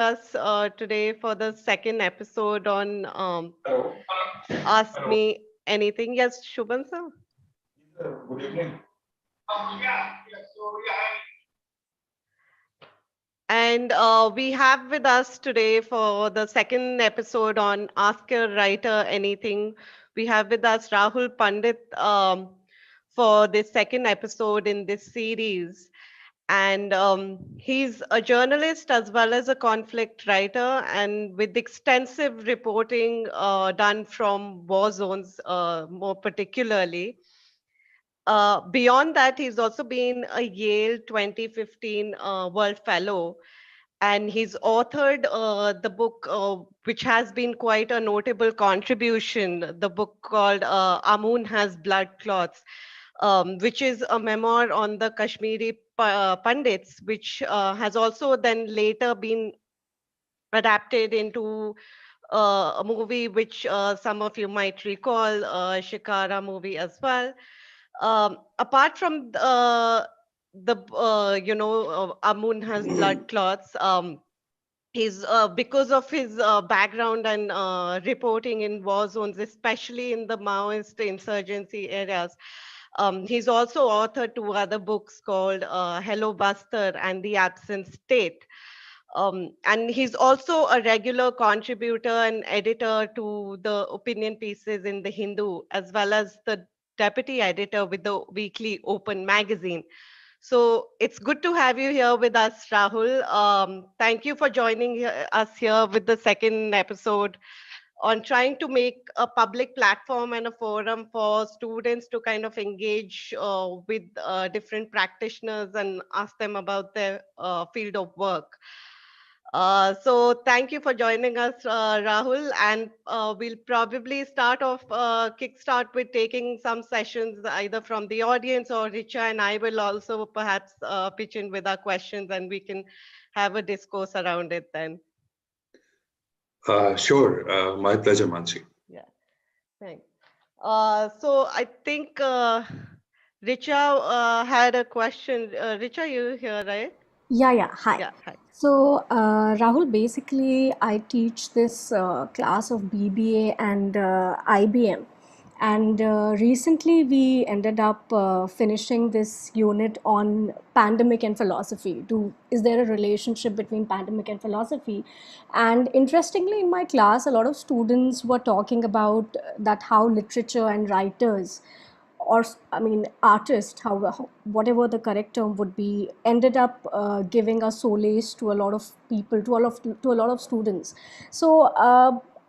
us today for the second episode on Hello. Ask Hello. Me Anything. Yes, Shubham sir. Good evening. And we have with us today for the second episode on Ask a Writer Anything. We have with us Rahul Pandit for this second episode in this series. And he's a journalist as well as a conflict writer, and with extensive reporting done from war zones, more particularly. Beyond that, he's also been a Yale 2015 World Fellow, and he's authored the book, which has been quite a notable contribution, the book called Amun Has Blood Clots, which is a memoir on the Kashmiri Pundits, which has also then later been adapted into a movie which some of you might recall, Shikara movie as well. Apart from Amun Has Blood Clots, he's because of his background and reporting in war zones, especially in the Maoist insurgency areas. He's also authored two other books called Hello Buster and The Absent State. And he's also a regular contributor and editor to the opinion pieces in The Hindu, as well as the deputy editor with the weekly Open magazine. So it's good to have you here with us, Rahul. Thank you for joining us here with the second episode on trying to make a public platform and a forum for students to kind of engage with different practitioners and ask them about their field of work. So thank you for joining us, Rahul. And we'll probably start off, kickstart with taking some sessions either from the audience, or Richa and I will also perhaps pitch in with our questions, and we can have a discourse around it then. Sure. My pleasure, Mansi. Yeah, thanks. So I think Richa had a question. Richa, you here, right? Yeah, hi. Yeah, hi. So, Rahul, basically, I teach this class of BBA and IBM. And recently, we ended up finishing this unit on pandemic and philosophy. Is there a relationship between pandemic and philosophy? And interestingly, in my class, a lot of students were talking about that how literature and writers, or I mean artist, whatever the correct term would be, ended up giving a solace to a lot of people, to a lot of students. So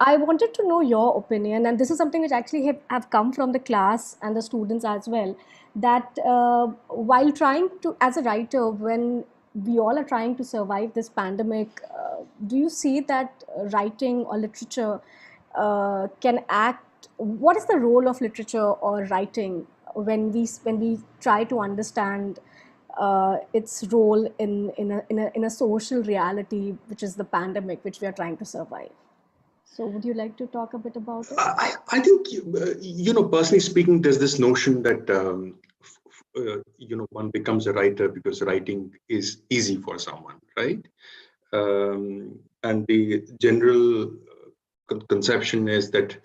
I wanted to know your opinion, and this is something which actually have come from the class and the students as well, that while trying to, as a writer, when we all are trying to survive this pandemic, do you see that writing or literature can act, what is the role of literature or writing when we try to understand its role in a social reality, which is the pandemic which we are trying to survive? So would you like to talk a bit about it? I think, personally speaking, there's this notion that, one becomes a writer because writing is easy for someone, right? And the general conception is that,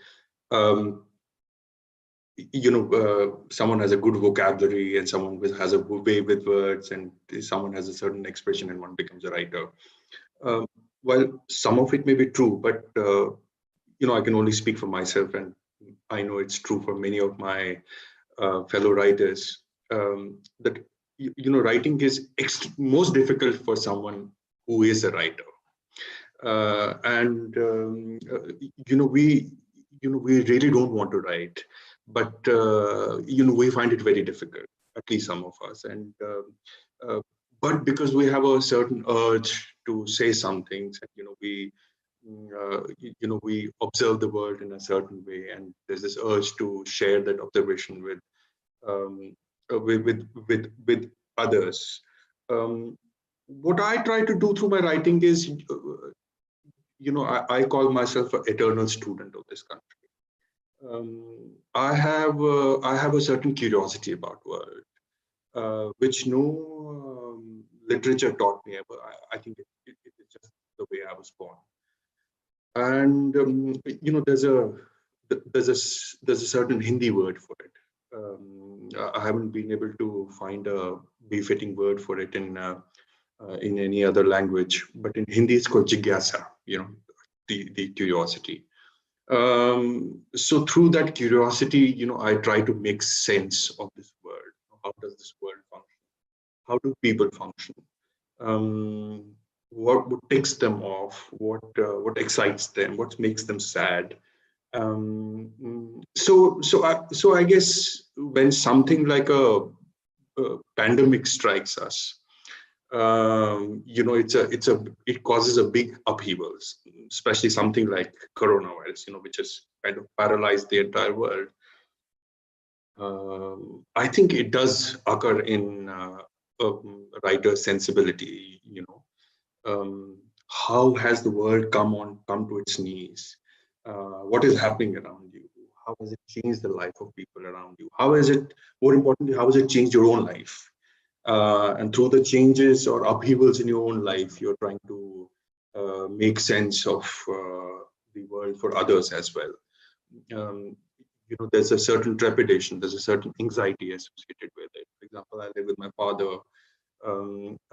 someone has a good vocabulary and someone has a way with words, and someone has a certain expression and one becomes a writer. Well, some of it may be true, but I can only speak for myself, and I know it's true for many of my fellow writers, that writing is most difficult for someone who is a writer, and we really don't want to write, but we find it very difficult, at least some of us, and but because we have a certain urge to say some things, and we observe the world in a certain way, and there's this urge to share that observation um, with others. What I try to do through my writing is, I call myself an eternal student of this country. I have a certain curiosity about world, which no literature taught me. I think it's just the the way I was born. And there's a certain Hindi word for it. I haven't been able to find a befitting word for it in any other language, but in Hindi it's called jigyasa, the curiosity. So through that curiosity, I try to make sense of this world. How does this world function? How do people function? What ticks them off? What excites them? What makes them sad? So I guess when something like a pandemic strikes us, it causes a big upheavals, especially something like coronavirus, which has kind of paralyzed the entire world. I think it does occur in writer's sensibility. How has the world come to its knees? What is happening around you? How has it changed the life of people around you? More importantly, how has it changed your own life? And through the changes or upheavals in your own life, you're trying to make sense of the world for others as well. There's a certain trepidation, there's a certain anxiety associated with it. For example, I live with my father,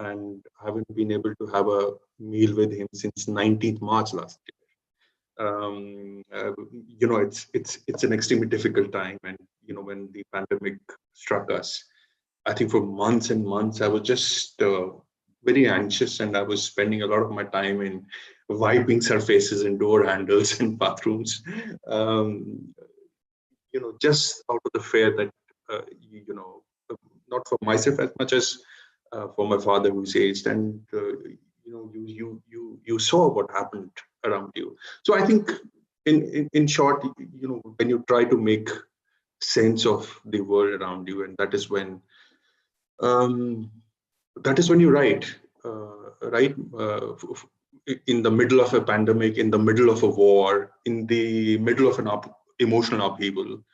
and I haven't been able to have a meal with him since 19th March last year. It's an extremely difficult time, and when the pandemic struck us, I think for months and months I was just very anxious, and I was spending a lot of my time in wiping surfaces and door handles in bathrooms, just out of the fear that not for myself as much as for my father who's aged, and you saw what happened around you. So I think in short, when you try to make sense of the world around you, and that is when you write, right? In the middle of a pandemic, in the middle of a war, in the middle of an emotional upheaval,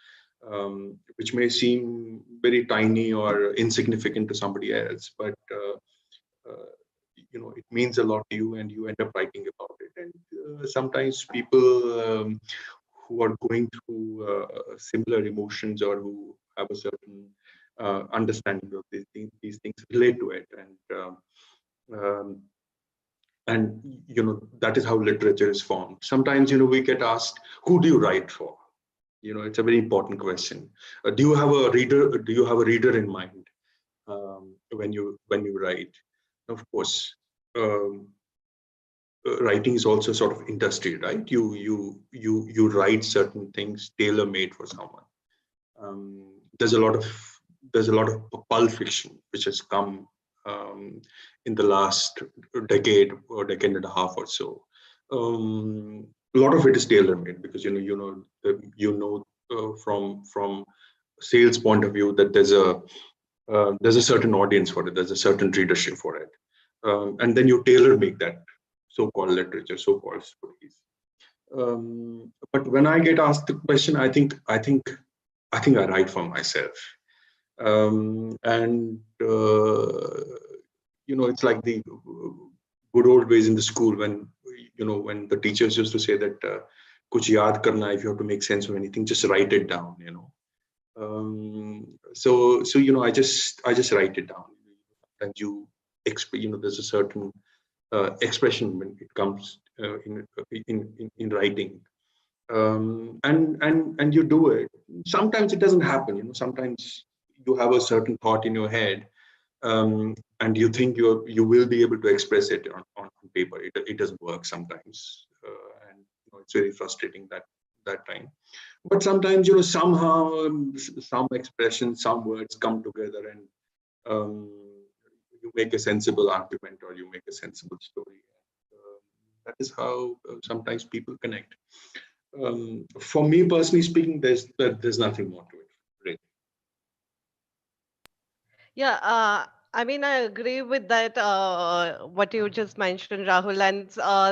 which may seem very tiny or insignificant to somebody else, but it means a lot to you, and you end up writing about it. And sometimes people who are going through similar emotions, or who have a certain understanding of these things, relate to it, and that is how literature is formed. Sometimes we get asked, who do you write for? It's a very important question. Do you have a reader in mind when you write? Of course, writing is also sort of industry, right? You write certain things tailor-made for someone. There's a lot of pulp fiction which has come in the last decade or decade and a half or so. A lot of it is tailor-made because from sales point of view that there's a certain audience for it, there's a certain readership for it, and then you tailor-make that so-called literature, so-called stories. But when I get asked the question, I think I write for myself, and it's like the good old ways in the school when the teachers used to say that kuch yaad karna, if you have to make sense of anything, just write it down. So I just write it down, and there's a certain expression when it comes in writing, and you do it. Sometimes it doesn't happen. Sometimes you have a certain thought in your head, and you think you will be able to express it on paper. It doesn't work sometimes, and it's very frustrating that time. But sometimes somehow some expressions, some words come together, and you make a sensible argument, or you make a sensible story. That is how sometimes people connect. For me personally speaking, there's nothing more to it, really. Yeah, I mean, I agree with that, what you just mentioned, Rahul, and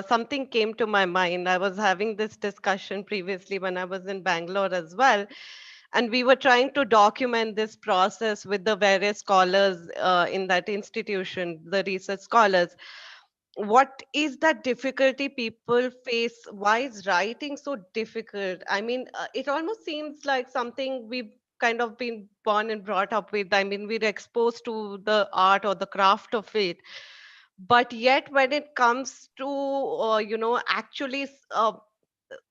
something came to my mind. I was having this discussion previously when I was in Bangalore as well, and we were trying to document this process with the various scholars in that institution, the research scholars. what is that difficulty people face? Why is writing so difficult? I mean, it almost seems like something we've kind of been born and brought up with. I mean, we're exposed to the art or the craft of it, but yet when it comes to actually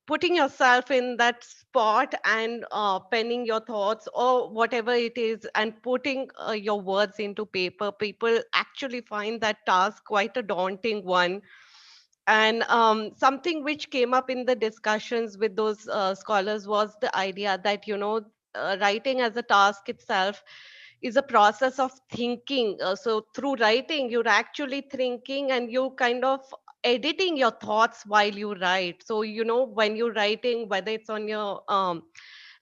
putting yourself in that spot and penning your thoughts or whatever it is and putting your words into paper, people actually find that task quite a daunting one. And something which came up in the discussions with those scholars was the idea that, writing as a task itself is a process of thinking. So through writing, you're actually thinking and you kind of editing your thoughts while you write. So, when you're writing, whether it's on your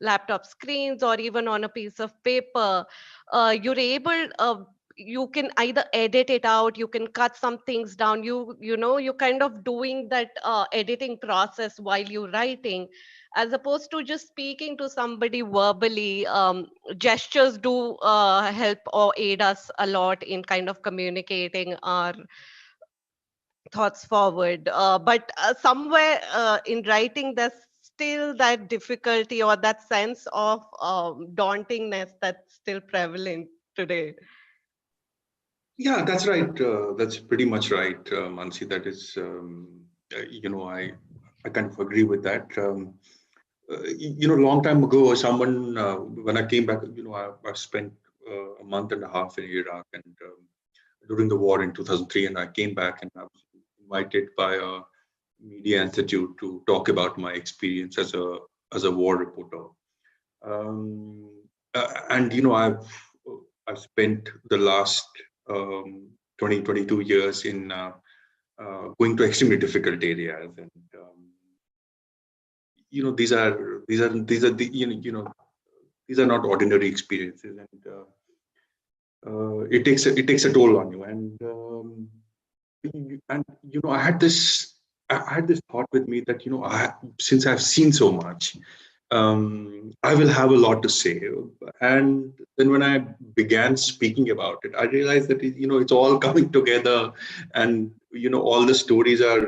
laptop screens or even on a piece of paper, you're able, you can either edit it out, you can cut some things down, you're kind of doing that editing process while you're writing, as opposed to just speaking to somebody verbally. Gestures do help or aid us a lot in kind of communicating our thoughts forward. But somewhere in writing, there's still that difficulty or that sense of dauntingness that's still prevalent today. Yeah, that's right. That's pretty much right, Mansi. That is, I kind of agree with that. Long time ago, someone when I came back, I spent a month and a half in Iraq, and during the war in 2003, and I came back, and I was invited by a media institute to talk about my experience as a war reporter. Um, and I've spent the last 22 years in going to extremely difficult areas, and these are the these are not ordinary experiences, and it takes a toll on you. And I had this thought with me that since I've seen so much, I will have a lot to say. And then when I began speaking about it, I realized that it's all coming together, and all the stories are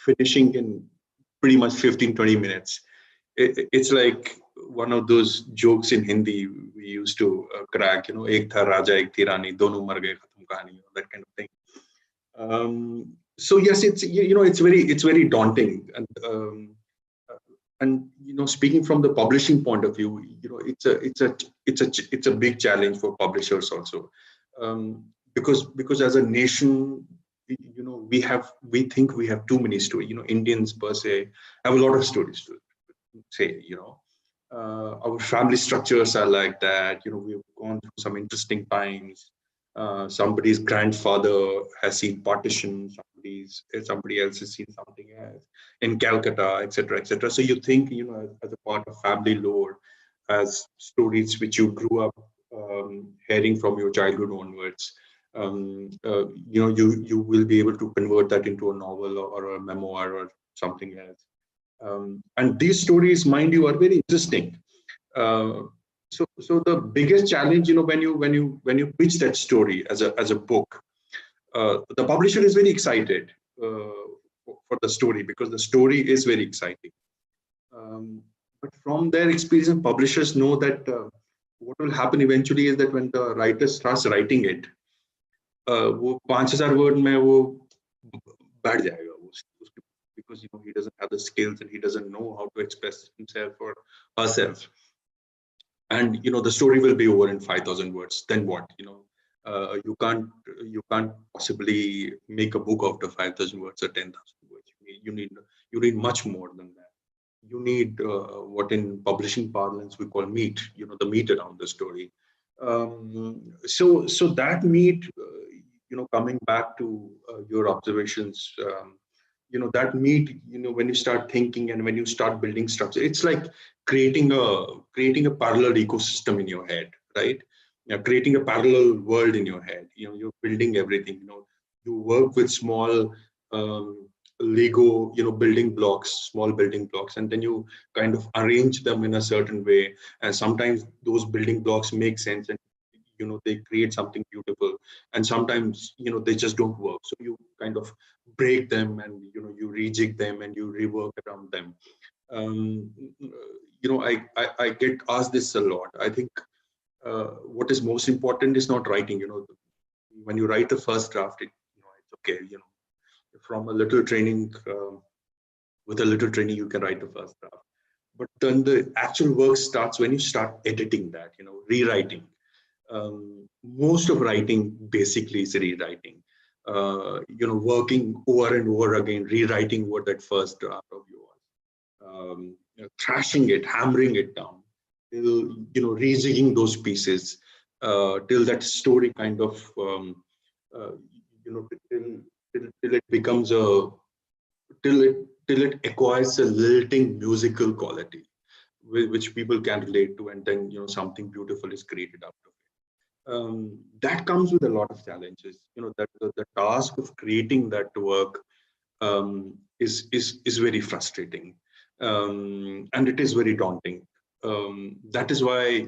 finishing in pretty much 15-20 minutes. It's like one of those jokes in Hindi we used to crack. Ek tha raja, ek thi rani, dono mar gaye, khatam kahani, that kind of thing. So yes, it's very daunting, and speaking from the publishing point of view, it's a big challenge for publishers also, because as a nation, we think we have too many stories. Indians per se have a lot of stories to say. Our family structures are like that. We've gone through some interesting times. Somebody's grandfather has seen partition, somebody else has seen something else in Calcutta, etc., etc. So you think, as a part of family lore, as stories which you grew up hearing from your childhood onwards, you will be able to convert that into a novel or a memoir or something else. And these stories, mind you, are very interesting. So the biggest challenge, when you pitch that story as a book, the publisher is very excited for the story, because the story is very exciting. But from their experience, publishers know that what will happen eventually is that when the writer starts writing it, वो 5,000 word में वो बैठ जाएगा because he doesn't have the skills and he doesn't know how to express himself or herself. And the story will be over in 5,000 words. Then what? You can't possibly make a book out of 5,000 words or 10,000 words. You need much more than that. You need what in publishing parlance we call meat. The meat around the story. So that meat, coming back to your observations, that meat, when you start thinking and when you start building structure, it's like creating a parallel ecosystem in your head, right? Creating a parallel world in your head. You're building everything. You work with small Lego, building blocks, small building blocks, and then you kind of arrange them in a certain way. And sometimes those building blocks make sense, and they create something beautiful, and sometimes they just don't work. So you kind of break them, and you rejig them, and you rework around them. um, I get asked this a lot. I think what is most important is not writing. When you write the first draft, it's okay. From a little training, with a little training, you can write the first draft. But then the actual work starts when you start editing that, rewriting. Most of writing basically is rewriting. Working over and over again, rewriting what that first draft of yours, thrashing it, hammering it down, till rejigging those pieces, till that story kind of uh, till it becomes a till it acquires a lilting musical quality, which people can relate to, and then something beautiful is created out of it. That comes with a lot of challenges. That the task of creating that work is very frustrating, and it is very daunting. That is why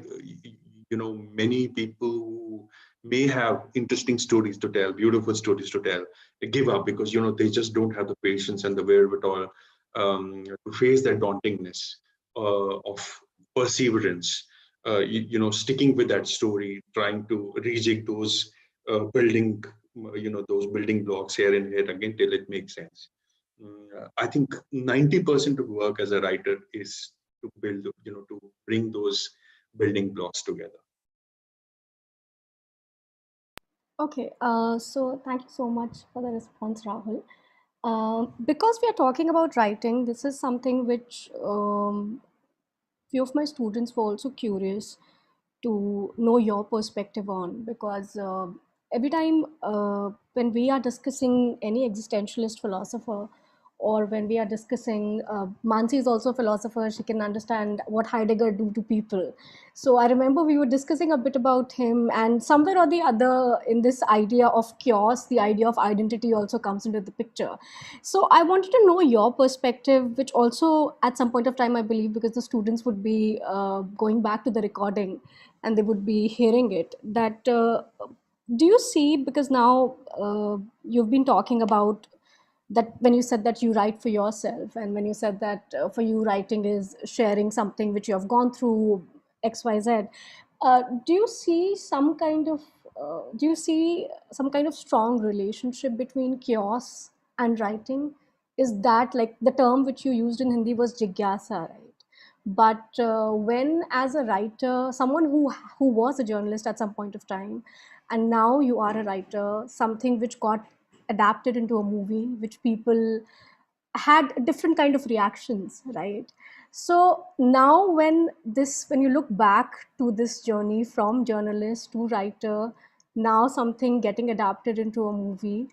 many people who may have interesting stories to tell, beautiful stories to tell, they give up because they just don't have the patience and the wherewithal to face that dauntingness of perseverance. Sticking with that story, trying to rejig those those building blocks here and here again till it makes sense. I think 90% of work as a writer is to build, to bring those building blocks together. Okay, so thank you so much for the response, Rahul. Because we are talking about writing, this is something which few of my students were also curious to know your perspective on, because every time when we are discussing any existentialist philosopher, or when we are discussing Mansi is also a philosopher, she can understand what Heidegger do to people. So I remember we were discussing a bit about him, and somewhere or the other in this idea of chaos, the idea of identity also comes into the picture. So I wanted to know your perspective, which also at some point of time, I believe, because the students would be going back to the recording and they would be hearing it, that do you see, because now you've been talking about that when you said that you write for yourself, and when you said that for you writing is sharing something which you have gone through XYZ, do you see some kind of strong relationship between chaos and writing? Is that, like, the term which you used in Hindi was jigyasa, right? But when, as a writer, someone who was a journalist at some point of time, and now you are a writer, something which got adapted into a movie, which people had different kind of reactions, right? So now when you look back to this journey from journalist to writer, now something getting adapted into a movie,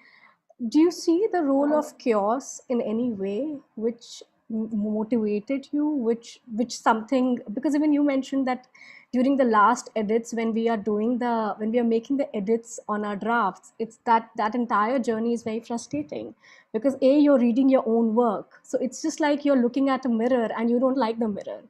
do you see the role of chaos in any way which motivated you, which something, because even you mentioned that during the last edits, when we are making the edits on our drafts, it's that entire journey is very frustrating, because you're reading your own work, so it's just like you're looking at a mirror and you don't like the mirror.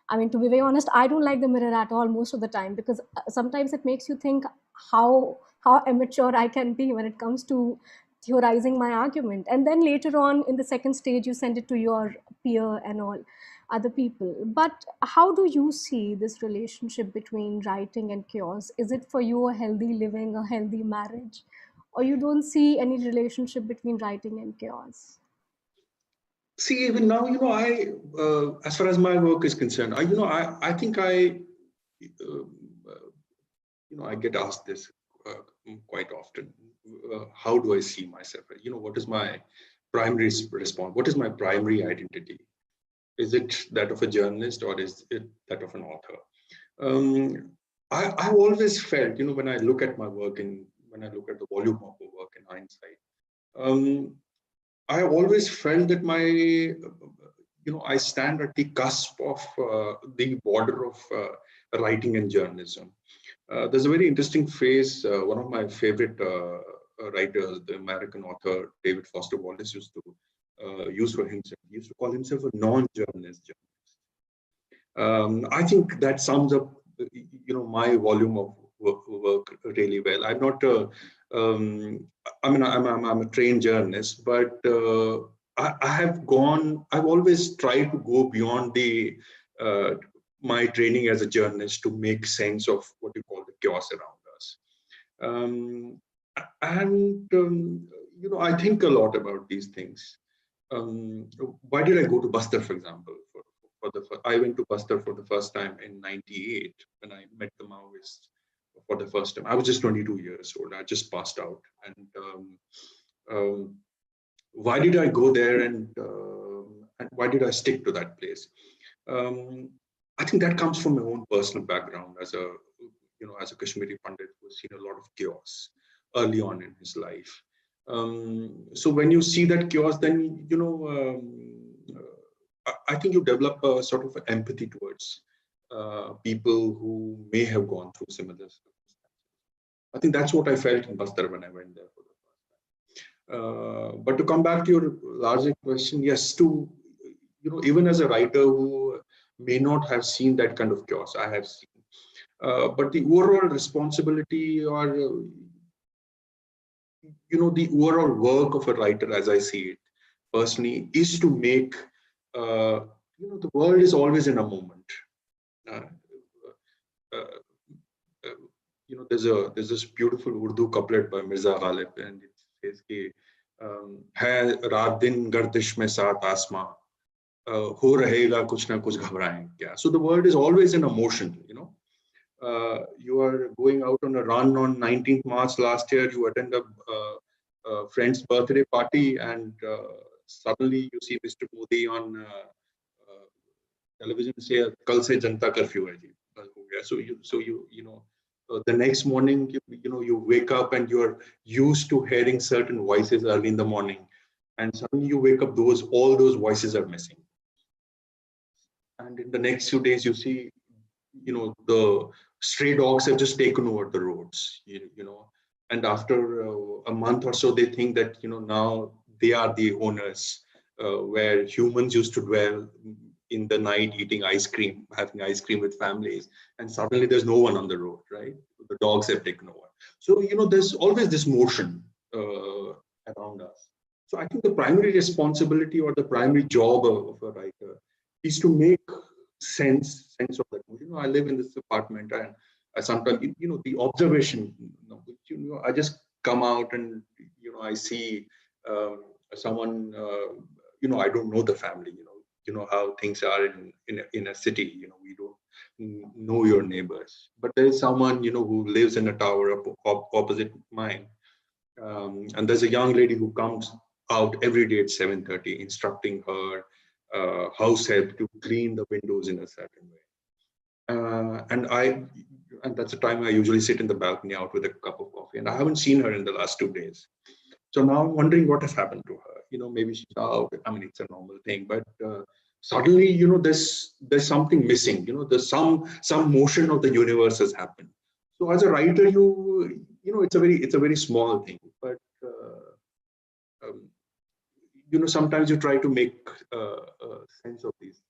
I mean, to be very honest, I don't like the mirror at all most of the time, because sometimes it makes you think how immature I can be when it comes to theorizing my argument. And then later on in the second stage, you send it to your peer and all other people. But how do you see this relationship between writing and chaos? Is it for you a healthy living, a healthy marriage, or you don't see any relationship between writing and chaos? See, even now, I, as far as my work is concerned, I think uh, I get asked this quite often. How do I see myself? What is my primary response? What is my primary identity? Is it that of a journalist, or is it that of an author? Um, I've always felt, when I look at my work and when I look at the volume of the work in hindsight, um, I always felt that I stand at the cusp of the border of writing and journalism. There's a very interesting phrase. One of my favorite writers, the American author David Foster Wallace, used to use for himself. He used to call himself a non-journalist journalist. I think that sums up, my volume of work really well. I'm not. I mean, I'm a trained journalist, but I have gone. I've always tried to go beyond the my training as a journalist to make sense of what you call the chaos around us. Um, and I think a lot about these things. Why did I go to Bastar, for example? I went to Bastar for the first time in '98 when I met the Maoists for the first time. I was just 22 years old. I just passed out, and why did I go there, and why did I stick to that place? Um, I think that comes from my own personal background as a as a Kashmiri Pandit who's seen a lot of chaos early on in his life. So when you see that chaos, then I think you develop a sort of empathy towards people who may have gone through similar circumstances. I think that's what I felt in Bastar when I went there for the first time. But to come back to your larger question, yes, even as a writer who may not have seen that kind of chaos, I have seen. But the overall responsibility or the overall work of a writer, as I see it personally, is to make the world is always in a moment. Uh, uh, there's this beautiful Urdu couplet by Mirza Ghalib, and it says कि है रात दिन गर्दिश में साथ आसमां हो रहेगा कुछ ना कुछ घबराएं क्या. So the world is always in a motion. You are going out on a run on 19th March last year. You attend a friend's birthday party, and suddenly you see Mr. Modi on television say, "Kal se Janta curfew hai ji." So the next morning, you wake up and you're used to hearing certain voices early in the morning, and suddenly you wake up, all those voices are missing. And in the next few days, you see, the stray dogs have just taken over the roads, and after a month or so, they think that, now they are the owners, where humans used to dwell in the night, eating ice cream, having ice cream with families, and suddenly there's no one on the road, right? The dogs have taken over. So, there's always this motion around us. So I think the primary responsibility or the primary job of a writer is to make sense of that. I live in this apartment, and I sometimes, the observation, I just come out and, I see someone, I don't know the family, how things are in a city, we don't know your neighbors, but there is someone, who lives in a tower opposite mine. And there's a young lady who comes out every day at 7:30, instructing her house help to clean the windows in a certain way. And that's the time I usually sit in the balcony out with a cup of coffee, and I haven't seen her in the last 2 days. So now I'm wondering what has happened to her. Maybe she's out. I mean, it's a normal thing, but suddenly, there's something missing. There's some motion of the universe has happened. So as a writer, it's a very small thing, but sometimes you try to make sense of these.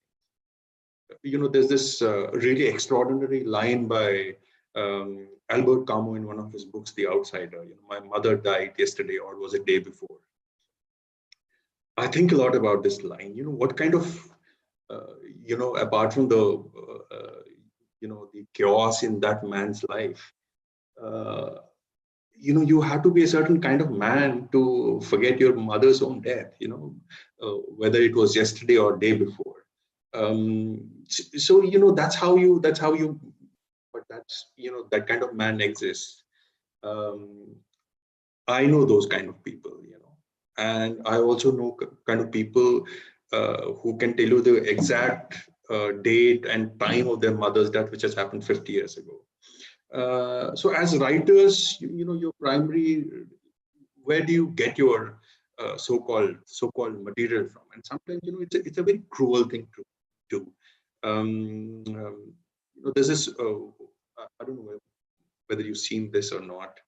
There's this really extraordinary line by Albert Camus in one of his books, The Outsider. My mother died yesterday, or was it day before? I think a lot about this line. What kind of, apart from the, the chaos in that man's life, you have to be a certain kind of man to forget your mother's own death, whether it was yesterday or day before. So that's how you but that's that kind of man exists. I know those kind of people, and I also know kind of people who can tell you the exact date and time of their mother's death, which has happened 50 years ago. So as writers, your primary, where do you get your so-called material from? And sometimes it's a very cruel thing to do. There's this I don't know whether you've seen this or not.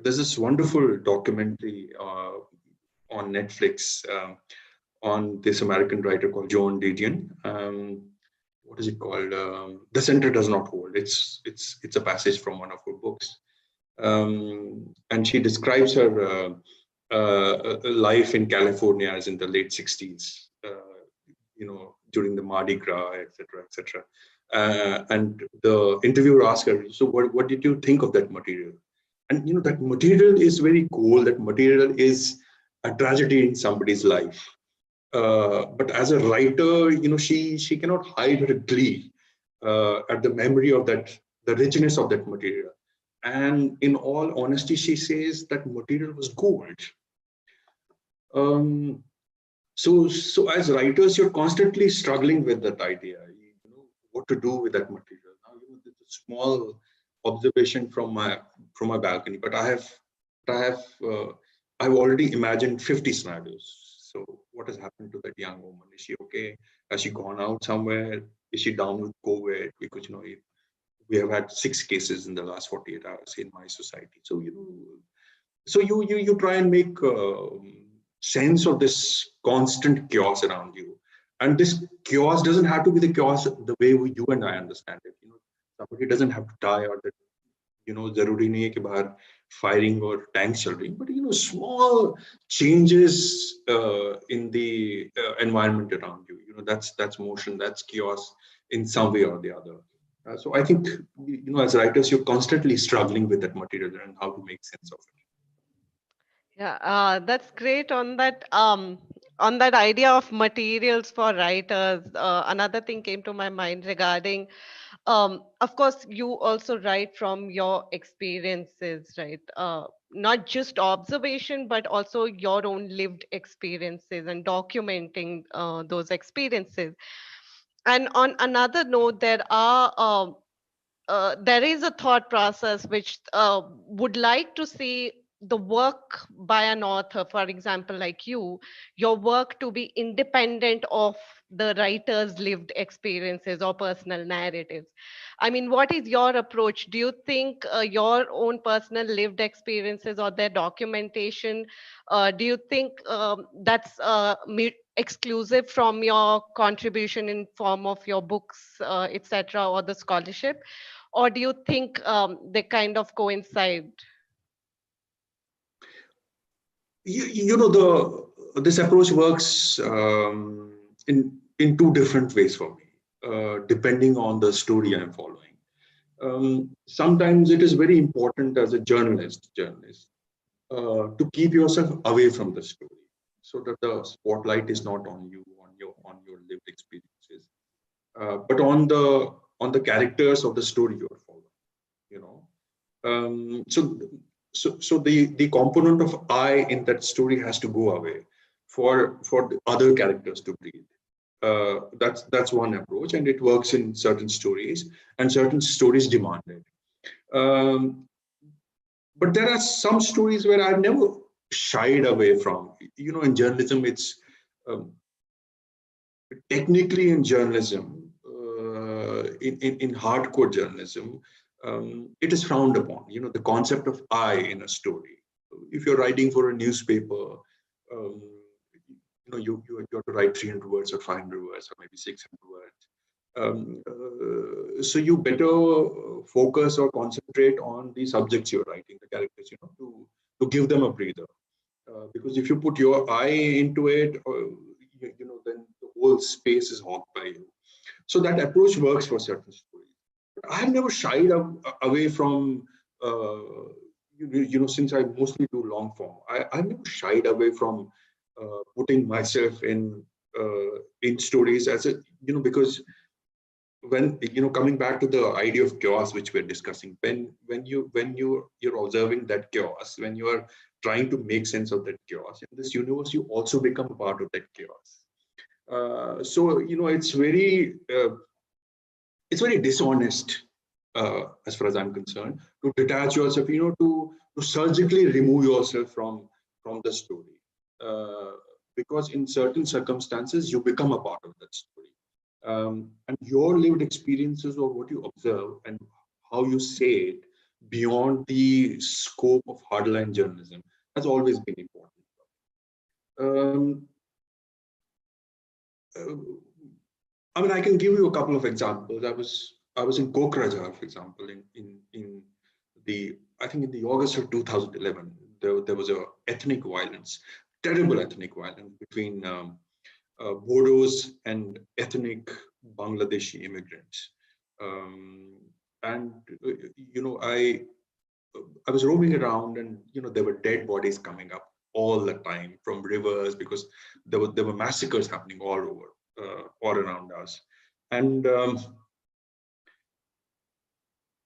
There's this wonderful documentary on Netflix on this American writer called Joan Didion. what is it called? The center does not hold. It's a passage from one of her books, and she describes her life in California as in the late 60s. During the Mardi Gras, etc., etc. And the interviewer asked her, "So, what did you think of that material?" And that material is very cool. That material is a tragedy in somebody's life. But as a writer, she cannot hide her glee at the memory of that, the richness of that material. And in all honesty, she says that material was gold. Um, so as writers, you're constantly struggling with that idea. What to do with that material. Now, it's a small observation from my balcony, but I've already imagined 50 scenarios. So what has happened to that young woman? Is she okay? Has she gone out somewhere? Is she down with COVID? Because we have had 6 cases in the last 48 hours in my society. So you try and make sense of this constant chaos around you, and this chaos doesn't have to be the chaos the way you and I understand it. Somebody doesn't have to die, or that zaruri nahi hai ki bahar firing or tanks chal rahi, but small changes in the environment around you. That's motion, that's chaos in some way or the other. So I think as writers, you're constantly struggling with that material and how to make sense of it. Yeah, that's great on that idea of materials for writers. Another thing came to my mind regarding, of course, you also write from your experiences, right? Not just observation, but also your own lived experiences and documenting those experiences. And on another note, there is a thought process which would like to see the work by an author, for example, like you, your work to be independent of the writer's lived experiences or personal narratives. I mean, what is your approach? Do you think your own personal lived experiences or their documentation, do you think that's exclusive from your contribution in form of your books, etc., or the scholarship? Or do you think they kind of coincide? This approach works in 2 different ways for me, depending on the story I'm following. Sometimes it is very important as a journalist to keep yourself away from the story, so that the spotlight is not on you, on your lived experiences, but on the characters of the story you're following. So the component of I in that story has to go away for the other characters to breathe. That's one approach, and it works in certain stories, and certain stories demand it. Um, but there are some stories where I've never shied away from. In journalism, it's technically in journalism, in hardcore journalism, it is frowned upon. The concept of I in a story. If you're writing for a newspaper, you have to write 300 words or 500 words or maybe 600 words. So you better focus or concentrate on the subjects you're writing, the characters, to give them a breather. Because if you put your eye into it, then the whole space is hogged by you. So that approach works for certain stories. But I have never shied away from, since I mostly do long form, I've never shied away from putting myself in stories as a, because when coming back to the idea of chaos which we're discussing, when you're observing that chaos, when you are trying to make sense of that chaos in this universe, you also become a part of that chaos. So it's very dishonest, as far as I'm concerned, to detach yourself, to surgically remove yourself from the story, because in certain circumstances you become a part of that story. And your lived experiences, or what you observe and how you say it beyond the scope of hardline journalism, has always been important. Um, uh, I mean, I can give you a couple of examples. I was in Kokrajhar, for example, in the, I think in the August of 2011, there was a ethnic violence, terrible ethnic violence between Bodos and ethnic Bangladeshi immigrants. Um, and I was roaming around, and there were dead bodies coming up all the time from rivers, because there were massacres happening all over, all around us, and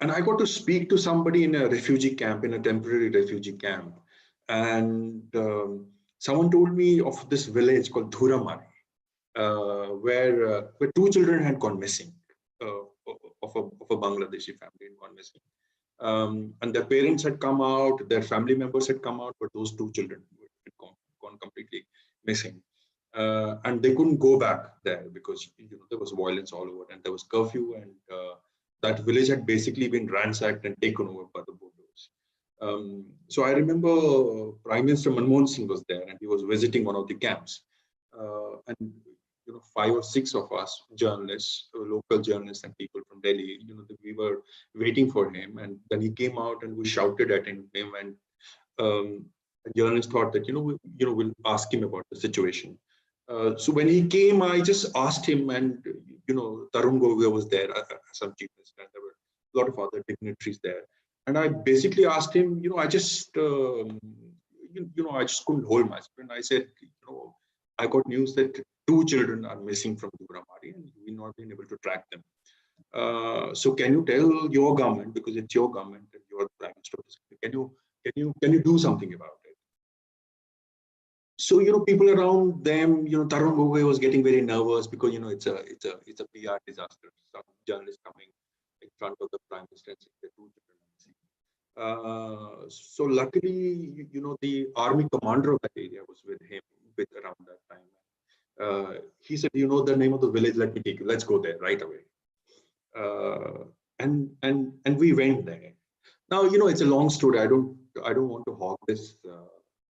and I got to speak to somebody in a refugee camp, in a temporary refugee camp, and someone told me of this village called Dhuramari, where two children had gone missing, uh, of a Bangladeshi family had gone missing. And their parents had come out, their family members had come out, but those two children had gone completely missing. And they couldn't go back there because there was violence all over, and there was curfew, and that village had basically been ransacked and taken over by the Bodos. So I remember Prime Minister Manmohan Singh was there, and he was visiting one of the camps. And 5 or 6 of us journalists, local journalists and people from Delhi, we were waiting for him, and then he came out and we shouted at him, and the journalist thought that we'll ask him about the situation. So when he came, I just asked him, and Tarun Govia was there, some chief minister, and there were a lot of other dignitaries there, and I basically asked him, I just I just couldn't hold myself, and I said, I got news that 2 children are missing from Dhuramari, and we've not been able to track them. So can you tell your government, because it's your government and you're the prime minister, can you do something about it? So people around them, Tarun Gogoi was getting very nervous, because it's a PR disaster. Some journalists coming in front of the prime minister and saying the 2 children are missing. So luckily, the army commander of that area was with him around that time. He said, the name of the village, let me take you, let's go there right away. And we went there. Now, it's a long story. I don't want to hog this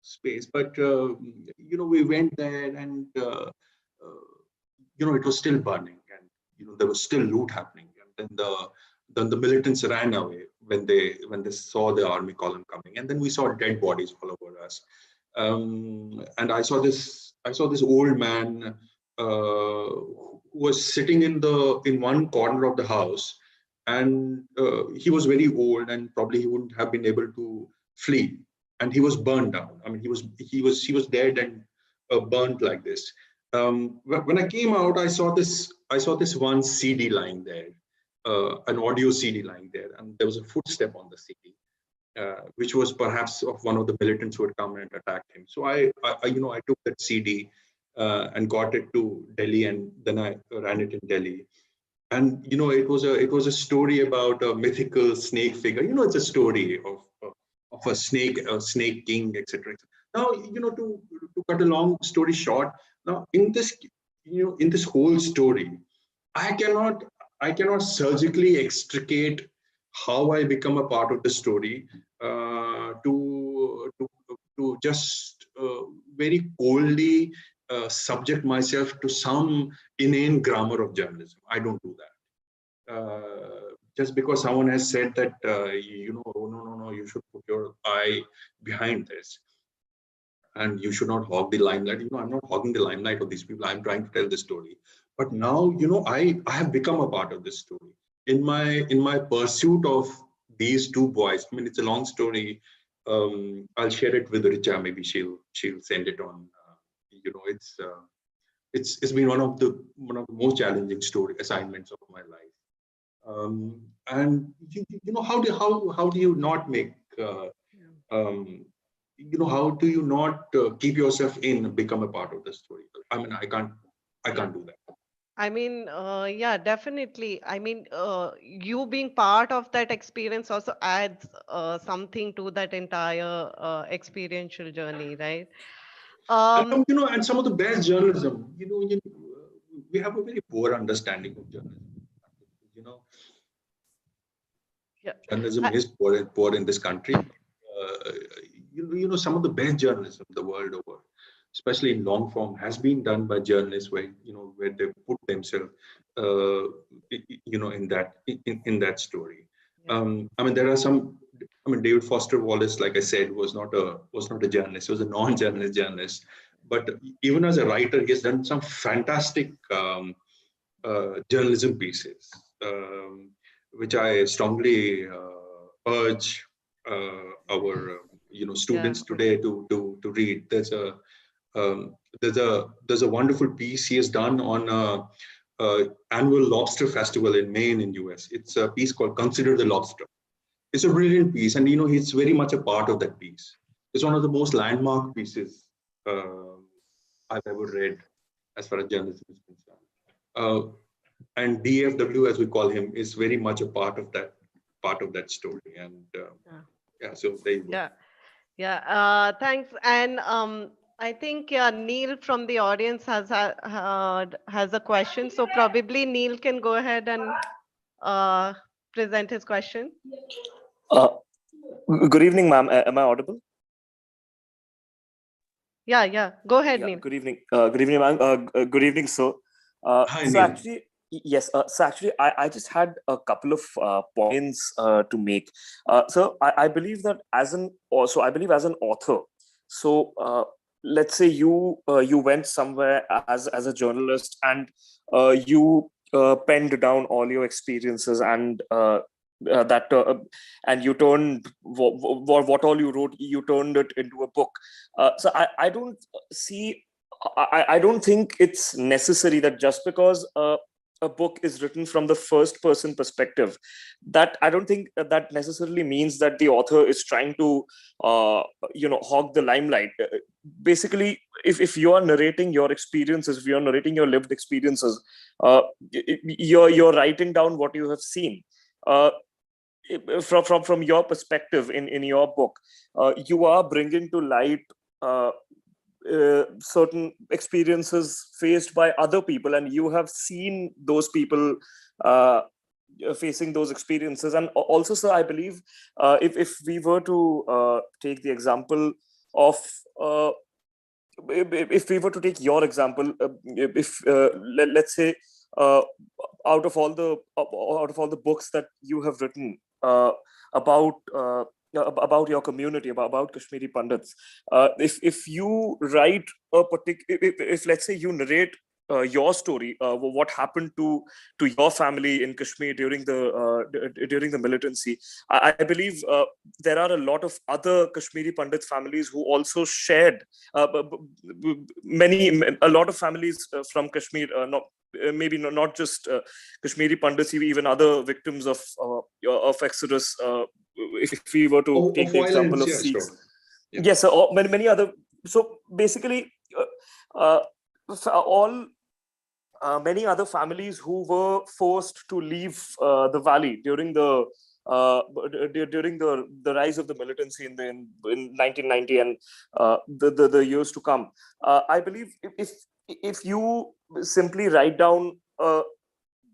space, but we went there, and it was still burning, and there was still loot happening, and then the militants ran away when they saw the army column coming, and then we saw dead bodies all over us. And I saw this old man who was sitting in one corner of the house, and he was very old, and probably he wouldn't have been able to flee, and he was burned down. I mean, he was dead and burnt like this. When I came out, I saw this one CD lying there, an audio CD lying there, and there was a footstep on the CD. Which was perhaps of one of the militants who had come and attacked him. So I took that CD and got it to Delhi, and then I ran it in Delhi. And it was a story about a mythical snake figure. It's a story of a snake king, etc. Now, to cut a long story short, now in this whole story, I cannot surgically extricate how I become a part of the story to just very coldly subject myself to some inane grammar of journalism. I don't do that. Just because someone has said that, oh, no, you should put your eye behind this, and you should not hog the limelight. I'm not hogging the limelight of these people. I'm trying to tell the story. But now, I have become a part of this story. In my pursuit of these 2 boys, I mean, it's a long story. I'll share it with Richa. Maybe she'll send it on. It's been one of the most challenging story assignments of my life. And how do you not make how do you not keep yourself in and become a part of the story? I mean, I can't do that. I mean, yeah, definitely. I mean, you being part of that experience also adds something to that entire experiential journey, right? Um, And some of the best journalism, we have a very poor understanding of journalism. yeah. Journalism I, is poor in this country. Some of the best journalism the world over, especially in long form, has been done by journalists where they put themselves in that story. I mean, there are some. I mean, David Foster Wallace, like I said, was not a journalist. He was a non-journalist journalist. But even as a writer, he has done some fantastic journalism pieces, which I strongly urge our students today to read. There's a wonderful piece he has done on annual lobster festival in Maine in US. It's a piece called "Consider the Lobster." It's a brilliant piece, and he's very much a part of that piece. It's one of the most landmark pieces I've ever read as far as journalism is concerned. And DFW, as we call him, is very much a part of that story. And so there you go. Thanks. And I think Neil from the audience has a question. So probably Neil can go ahead and present his question. Good evening, ma'am. Am I audible? Yeah. Go ahead, Neil. Good evening. Good evening, ma'am. Good evening, sir. Hi, so Neil. actually, yes. So actually, I just had a couple of points to make. So I believe that as an author. So let's say you went somewhere as a journalist and you penned down all your experiences and and you turned what all you wrote, you turned it into a book. So I don't see. I don't think it's necessary that just because a book is written from the first person perspective, that I don't think that necessarily means that the author is trying to hog the limelight. Basically, if you are narrating your experiences, if you are narrating your lived experiences, you're writing down what you have seen. From your perspective in your book, you are bringing to light certain experiences faced by other people, and you have seen those people facing those experiences. And also, sir, I believe if we were to take the example of if we were to take your example, let's say out of all the books that you have written about your community, about Kashmiri Pundits, if you write a particular, if let's say you narrate your story, what happened to your family in Kashmir during the militancy, I believe there are a lot of other Kashmiri Pandit families who also shared a lot of families from Kashmir, maybe not just Kashmiri Pandits, even other victims of Exodus. If we were to take the example of Sikhs, sure. Yes, many other. So basically, many other families who were forced to leave the valley during the rise of the militancy in 1990 and the years to come. I believe if you simply write down,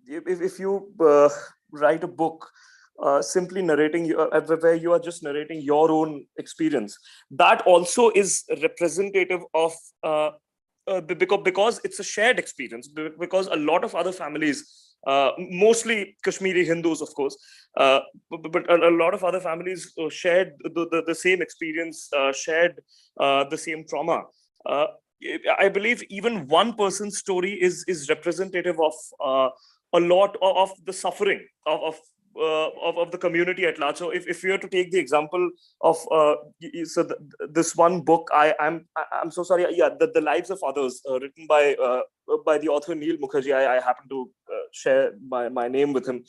if you write a book simply narrating, where you are just narrating your own experience, that also is representative of because it's a shared experience, because a lot of other families, mostly Kashmiri Hindus, of course, but a lot of other families shared the same experience, shared the same trauma. I believe even one person's story is representative of a lot of the suffering of the community at large. So if we were to take the example of this one book, I'm so sorry, the Lives of Others, written by the author Neil Mukherjee. I happen to share my name with him.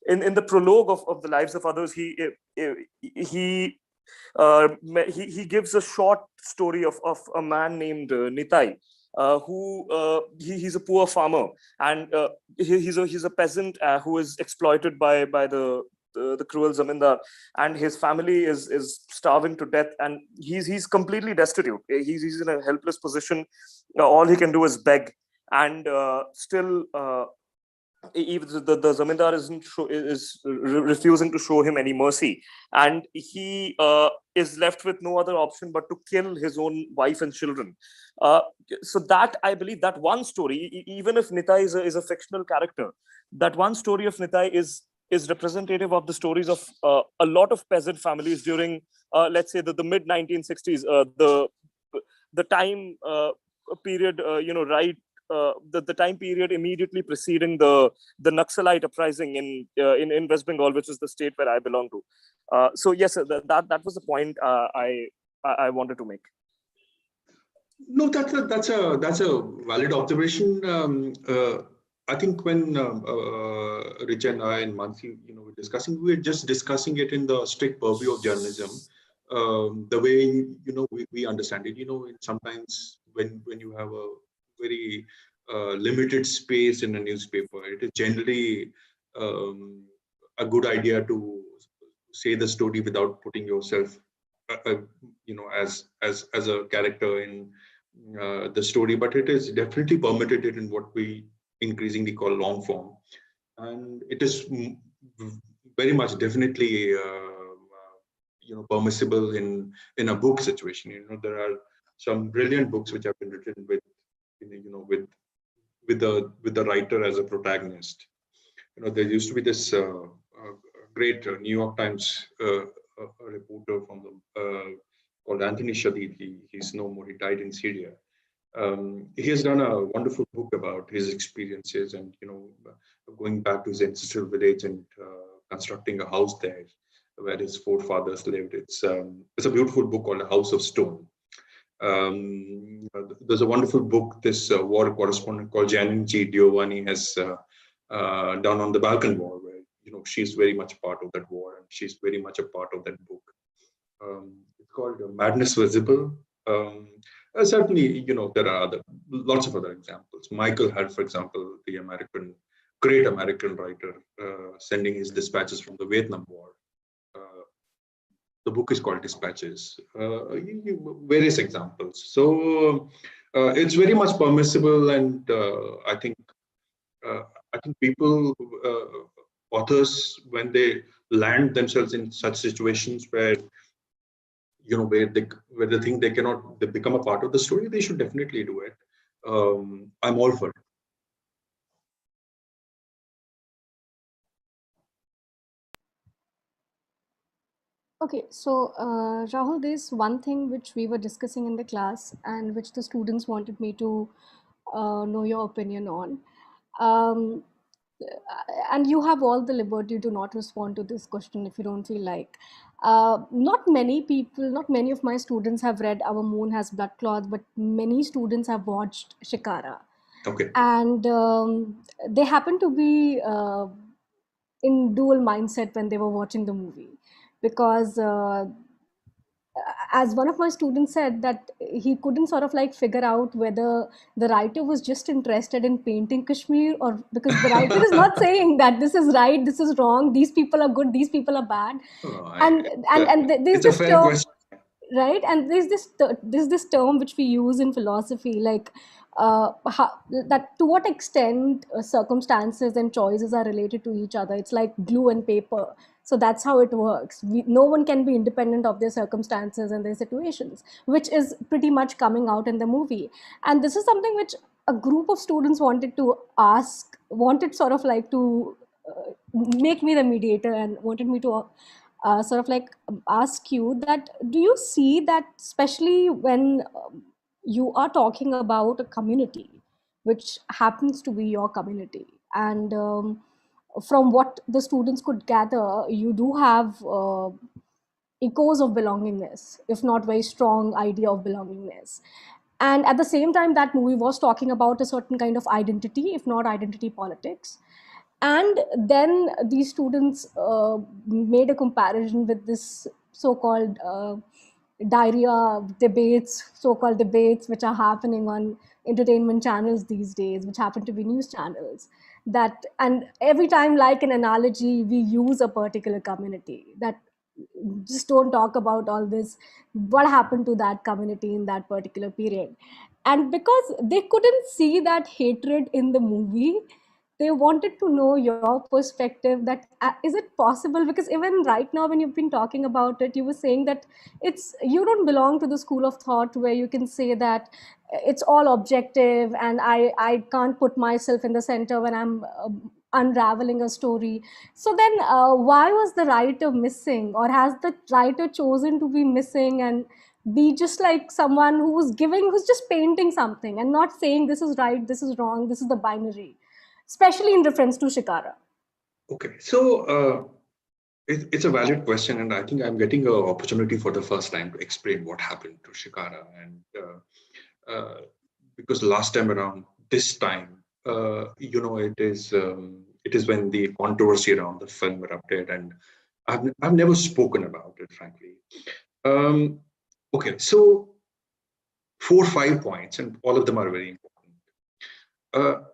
In the prologue of the Lives of Others, he gives a short story of a man named Nitai, he's a poor farmer, and he's a peasant who is exploited by the cruel zamindar, and his family is starving to death, and he's completely destitute. He's in a helpless position. All he can do is beg, and still even the zamindar is refusing to show him any mercy, and he is left with no other option but to kill his own wife and children. Uh, so that, I believe, that one story, even if Nitai is a fictional character, that one story of Nitai is representative of the stories of a lot of peasant families during, let's say, the mid 1960s, the time period, the time period immediately preceding the Naxalite uprising in West Bengal, which is the state where I belong to. So yes, that was the point I wanted to make. No, that's a valid observation. I think when Rich and I and Mansi, were discussing, we were just discussing it in the strict purview of journalism. The way we understand it. Sometimes when you have a very limited space in a newspaper, it is generally a good idea to say the story without putting yourself, as a character in the story. But it is definitely permitted in what we increasingly call long form, and it is very much definitely permissible in a book situation. There are some brilliant books which have been written with with the writer as a protagonist. There used to be this great New York Times reporter from called Anthony Shadid. He's no more. He died in Syria. He has done a wonderful book about his experiences and going back to his ancestral village and constructing a house there where his forefathers lived. It's a beautiful book called A House of Stone. There's a wonderful book this war correspondent called Janine G. Giovanni has done on the Balkan War, where she's very much part of that war, and she's very much a part of that book. It's called Madness Visible. Certainly, there are lots of other examples. Michael had, for example, the great American writer, sending his dispatches from the Vietnam War. The book is called Dispatches. Various examples. So it's very much permissible, and I think people, authors, when they land themselves in such situations where where they think they become a part of the story, they should definitely do it. I'm all for it. Okay, so Rahul, there's one thing which we were discussing in the class and which the students wanted me to know your opinion on. Um, and you have all the liberty to not respond to this question if you don't feel like. Not many people, not many of my students have read Our Moon Has Blood Clots, but many students have watched Shikara. Okay. And they happen to be in dual mindset when they were watching the movie, because as one of my students said, that he couldn't sort of like figure out whether the writer was just interested in painting Kashmir, or because the writer is not saying that this is right, this is wrong, these people are good, these people are bad. There's this term, right? And there's this term which we use in philosophy, like that to what extent circumstances and choices are related to each other. It's like glue and paper. So that's how it works. No one can be independent of their circumstances and their situations, which is pretty much coming out in the movie. And this is something which a group of students wanted sort of like to make me the mediator, and wanted me to sort of like ask you that, do you see that, especially when you are talking about a community which happens to be your community, and from what the students could gather, you do have echoes of belongingness, if not very strong idea of belongingness. And at the same time, that movie was talking about a certain kind of identity, if not identity politics. And then these students made a comparison with this so-called diarrhea debates, so-called debates, which are happening on entertainment channels these days, which happen to be news channels. That, and every time, like an analogy, we use a particular community, that just don't talk about all this, what happened to that community in that particular period. And because they couldn't see that hatred in the movie, they wanted to know your perspective, that is it possible, because even right now when you've been talking about it, you were saying that you don't belong to the school of thought where you can say that it's all objective and I can't put myself in the center when I'm unraveling a story. So then why was the writer missing, or has the writer chosen to be missing and be just like someone who's just painting something and not saying this is right, this is wrong, this is the binary, especially in reference to Shikara? Okay, so it's a valid question, and I think I'm getting an opportunity for the first time to explain what happened to Shikara. And because last time around, this time, it is when the controversy around the film erupted, and I've never spoken about it, frankly. Okay, so 4 or 5 points, and all of them are very important.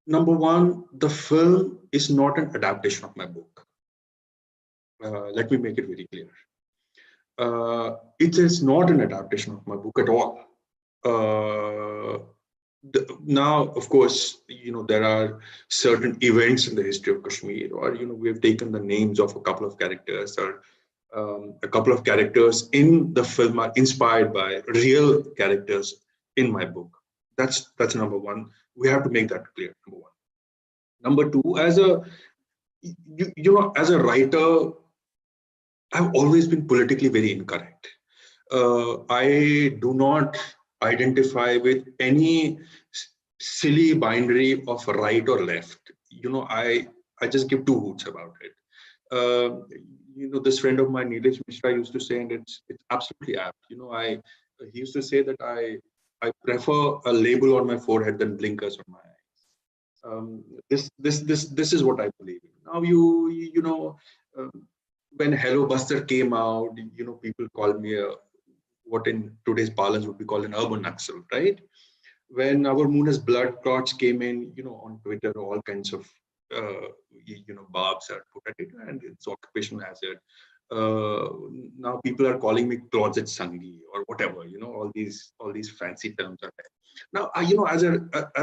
Number one, the film is not an adaptation of my book. Let me make it very clear. It is not an adaptation of my book at all. Now, of course, there are certain events in the history of Kashmir, or we have taken the names of a couple of characters, or a couple of characters in the film are inspired by real characters in my book. That's number one. We have to make that clear. Number one. Number two, as a writer, I've always been politically very incorrect. I do not identify with any silly binary of right or left. I just give two hoots about it. This friend of mine, Neelesh Mishra, used to say, and it's absolutely apt. He used to say that I prefer a label on my forehead than blinkers on my eyes. This is what I believe in. Now when Hello Buster came out, people called me what in today's parlance would be called an urban Naxal, right? When Our Moon Has Blood Clots came in, on Twitter, all kinds of barbs are put at it, and it's occupational hazard. Now people are calling me closet Sangi or whatever, all these fancy terms are there. Now, as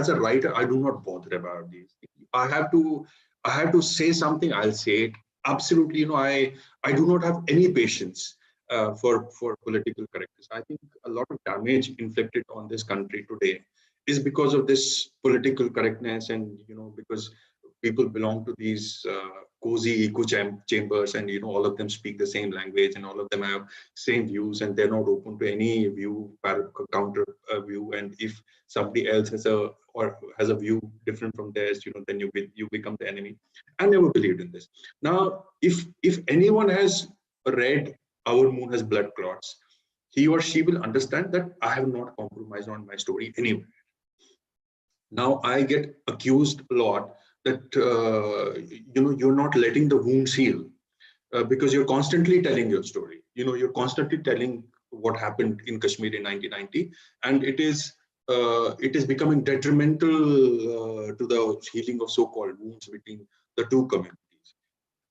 a writer, I do not bother about these. I have to say something. I'll say it. Absolutely, I do not have any patience for political correctness. I think a lot of damage inflicted on this country today is because of this political correctness, and because people belong to these cozy echo chambers, and all of them speak the same language, and all of them have same views, and they're not open to any counter view. And if somebody else has a view different from theirs, then you become the enemy. I never believed in this. Now, if anyone has read Our Moon Has Blood Clots, he or she will understand that I have not compromised on my story anywhere. Now, I get accused a lot that you're not letting the wounds heal because you're constantly telling your story. You're constantly telling what happened in Kashmir in 1990, and it is becoming detrimental to the healing of so-called wounds between the two communities.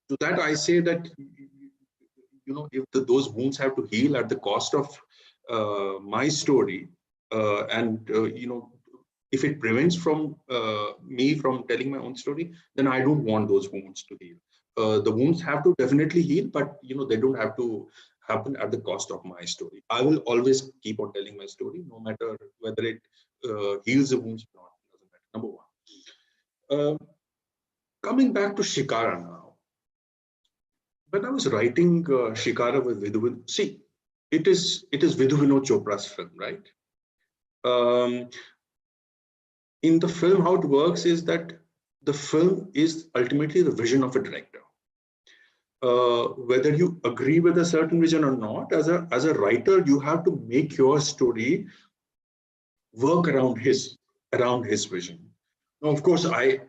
To that, I say that if those wounds have to heal at the cost of my story, and if it prevents from me from telling my own story, then I don't want those wounds to heal. The wounds have to definitely heal, but they don't have to happen at the cost of my story. I will always keep on telling my story, no matter whether it heals the wounds or not. Doesn't matter. Number one. Coming back to Shikara now. When I was writing Shikara with Vidhu, see, it is Vidhu Vinod Chopra's film, right? In the film, how it works is that the film is ultimately the vision of a director. Whether you agree with a certain vision or not, as a writer, you have to make your story work around his vision. Now, of course, I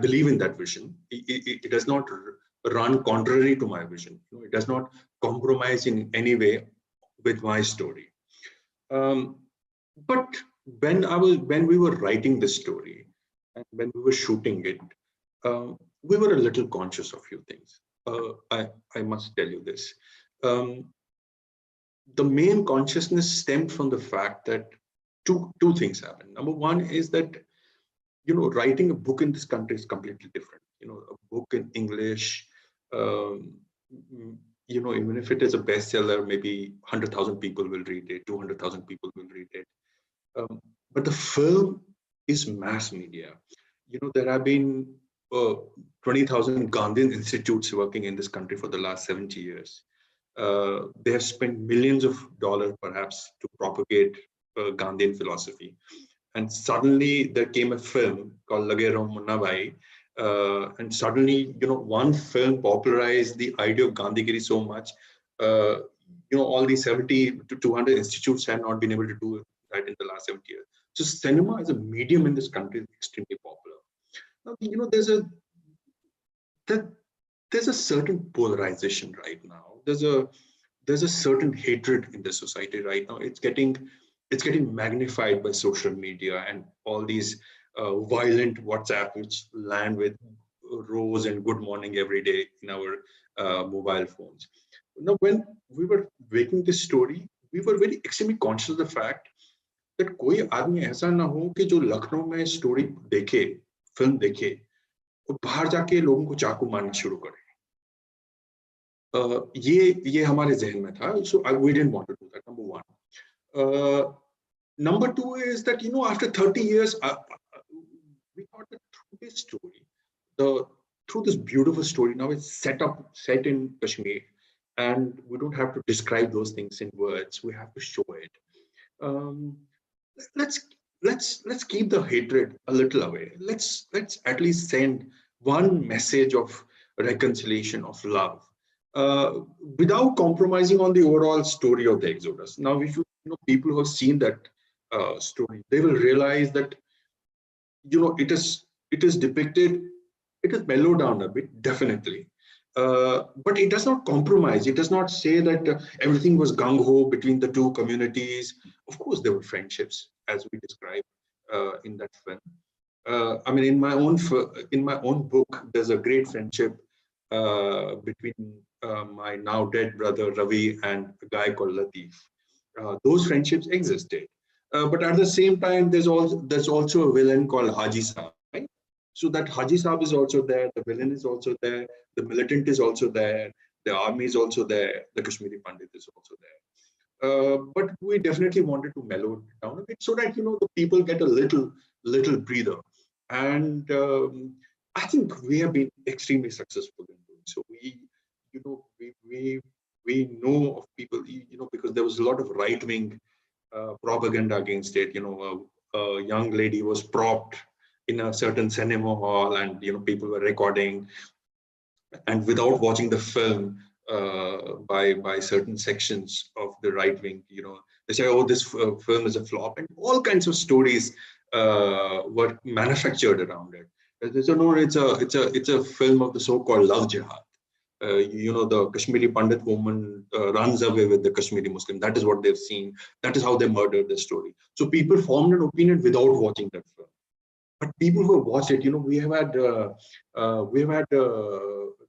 believe in that vision. It does not run contrary to my vision. It does not compromise in any way with my story. But when we were writing this story and when we were shooting it, we were a little conscious of a few things. I must tell you this. The main consciousness stemmed from the fact that two things happened. Number one is that writing a book in this country is completely different. A book in English, um, even if it is a bestseller, maybe 100,000 people will read it, 200,000 people will read it. But the film is mass media. There have been 20,000 Gandhian institutes working in this country for the last 70 years. They have spent millions of dollars, perhaps, to propagate Gandhian philosophy. And suddenly there came a film called Lage Raho Munna Bhai. And suddenly, one film popularized the idea of Gandhigiri so much. All these 70 to 200 institutes have not been able to do that in the last 70 years. So cinema as a medium in this country is extremely popular. Now, there's a certain polarization right now. There's a certain hatred in the society right now. It's getting magnified by social media and all these violent WhatsApp which land with rose and good morning every day in our mobile phones. Now, when we were making this story, we were very extremely conscious of the fact that कोई आदमी ऐसा ना हो कि जो लखनऊ में story देखे, film देखे, और बाहर जाके लोगों को चाकू मारना शुरू करे. ये हमारे जहन में था. So we didn't want to do that. Number one. Number two is that after 30 years, we thought that through this story, through this beautiful story, now it's set in Kashmir, and we don't have to describe those things in words. We have to show it. Let's keep the hatred a little away. Let's at least send one message of reconciliation, of love, without compromising on the overall story of the Exodus. Now, if people who have seen that story, they will realize that it is depicted, it is mellowed down a bit, definitely. But it does not compromise. It does not say that everything was gung-ho between the two communities. Of course, there were friendships, as we describe in that film. I mean, in my own book, there's a great friendship between my now dead brother Ravi and a guy called Latif. Those friendships existed, but at the same time, there's also a villain called Haji Saab, right? So that Haji Saab is also there, the villain is also there, the militant is also there, the army is also there, the Kashmiri Pandit is also there. But we definitely wanted to mellow it down a bit so that the people get a little breather. And I think we have been extremely successful in doing so. We know of people, because there was a lot of right-wing propaganda against it. A young lady was propped in a certain cinema hall, and people were recording, and without watching the film, by certain sections of the right wing, they say, "Oh, this film is a flop," and all kinds of stories were manufactured around it. So no, it's a film of the so-called love jihad. The Kashmiri Pandit woman runs away with the Kashmiri Muslim. That is what they've seen. That is how they murdered the story. So people formed an opinion without watching that film. But people who have watched it, we have had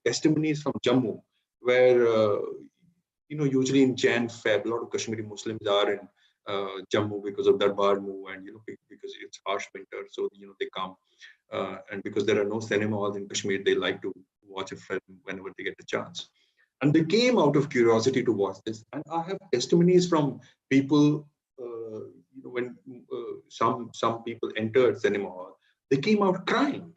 testimonies from Jammu, where usually in Jan, Feb, a lot of Kashmiri Muslims are in Jammu because of Darbar Mu, and because it's harsh winter, so they come, and because there are no cinema halls in Kashmir, they like to watch a film whenever they get the chance, and they came out of curiosity to watch this. And I have testimonies from people. When some people entered cinema hall, they came out crying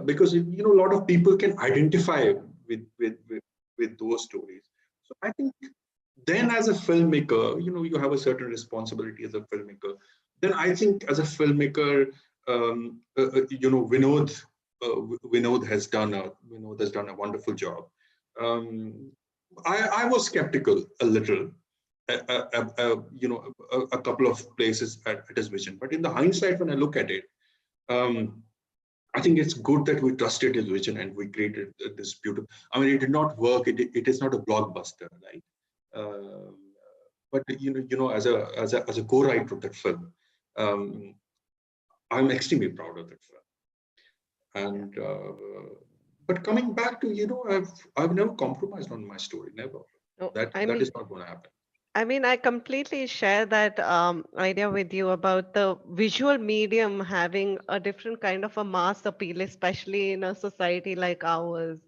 because a lot of people can identify with those stories. So I think then, as a filmmaker, you have a certain responsibility as a filmmaker. Then I think as a filmmaker, Vinod has done a wonderful job. I was skeptical a little. A couple of places at his vision, but in the hindsight, when I look at it, I think it's good that we trusted his vision and we created this beautiful. I mean, it did not work. It is not a blockbuster, right? But as a co-writer of that film, I'm extremely proud of that film. And but coming back to I've never compromised on my story. Never. No, That is not going to happen. I mean, I completely share that idea with you about the visual medium having a different kind of a mass appeal, especially in a society like ours.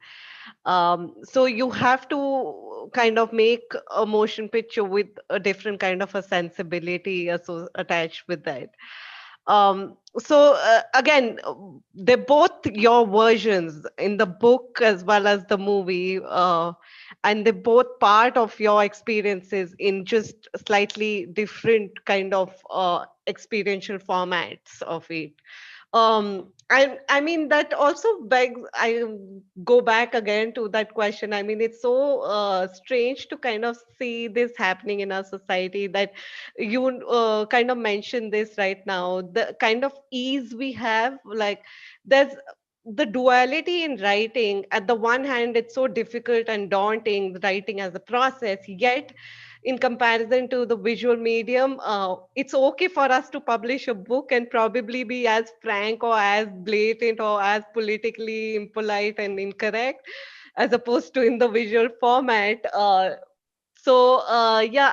So you have to kind of make a motion picture with a different kind of a sensibility attached with that. Again, they're both your versions in the book as well as the movie, and they're both part of your experiences in just slightly different kind of experiential formats of it. I mean that also begs, I go back again to that question. I mean, it's so strange to kind of see this happening in our society, that you kind of mentioned this right now, the kind of ease we have. Like, there's the duality in writing. At the one hand, it's so difficult and daunting, writing as a process, yet in comparison to the visual medium, it's okay for us to publish a book and probably be as frank or as blatant or as politically impolite and incorrect, as opposed to in the visual format. Yeah,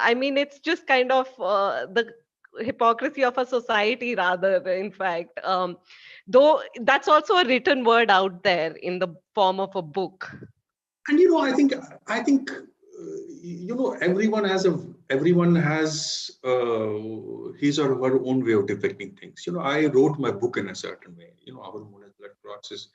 I mean, it's just kind of the hypocrisy of a society, rather, in fact. Though that's also a written word out there in the form of a book. And I think everyone has his or her own way of depicting things. I wrote my book in a certain way. Our Moon as Blood Clots.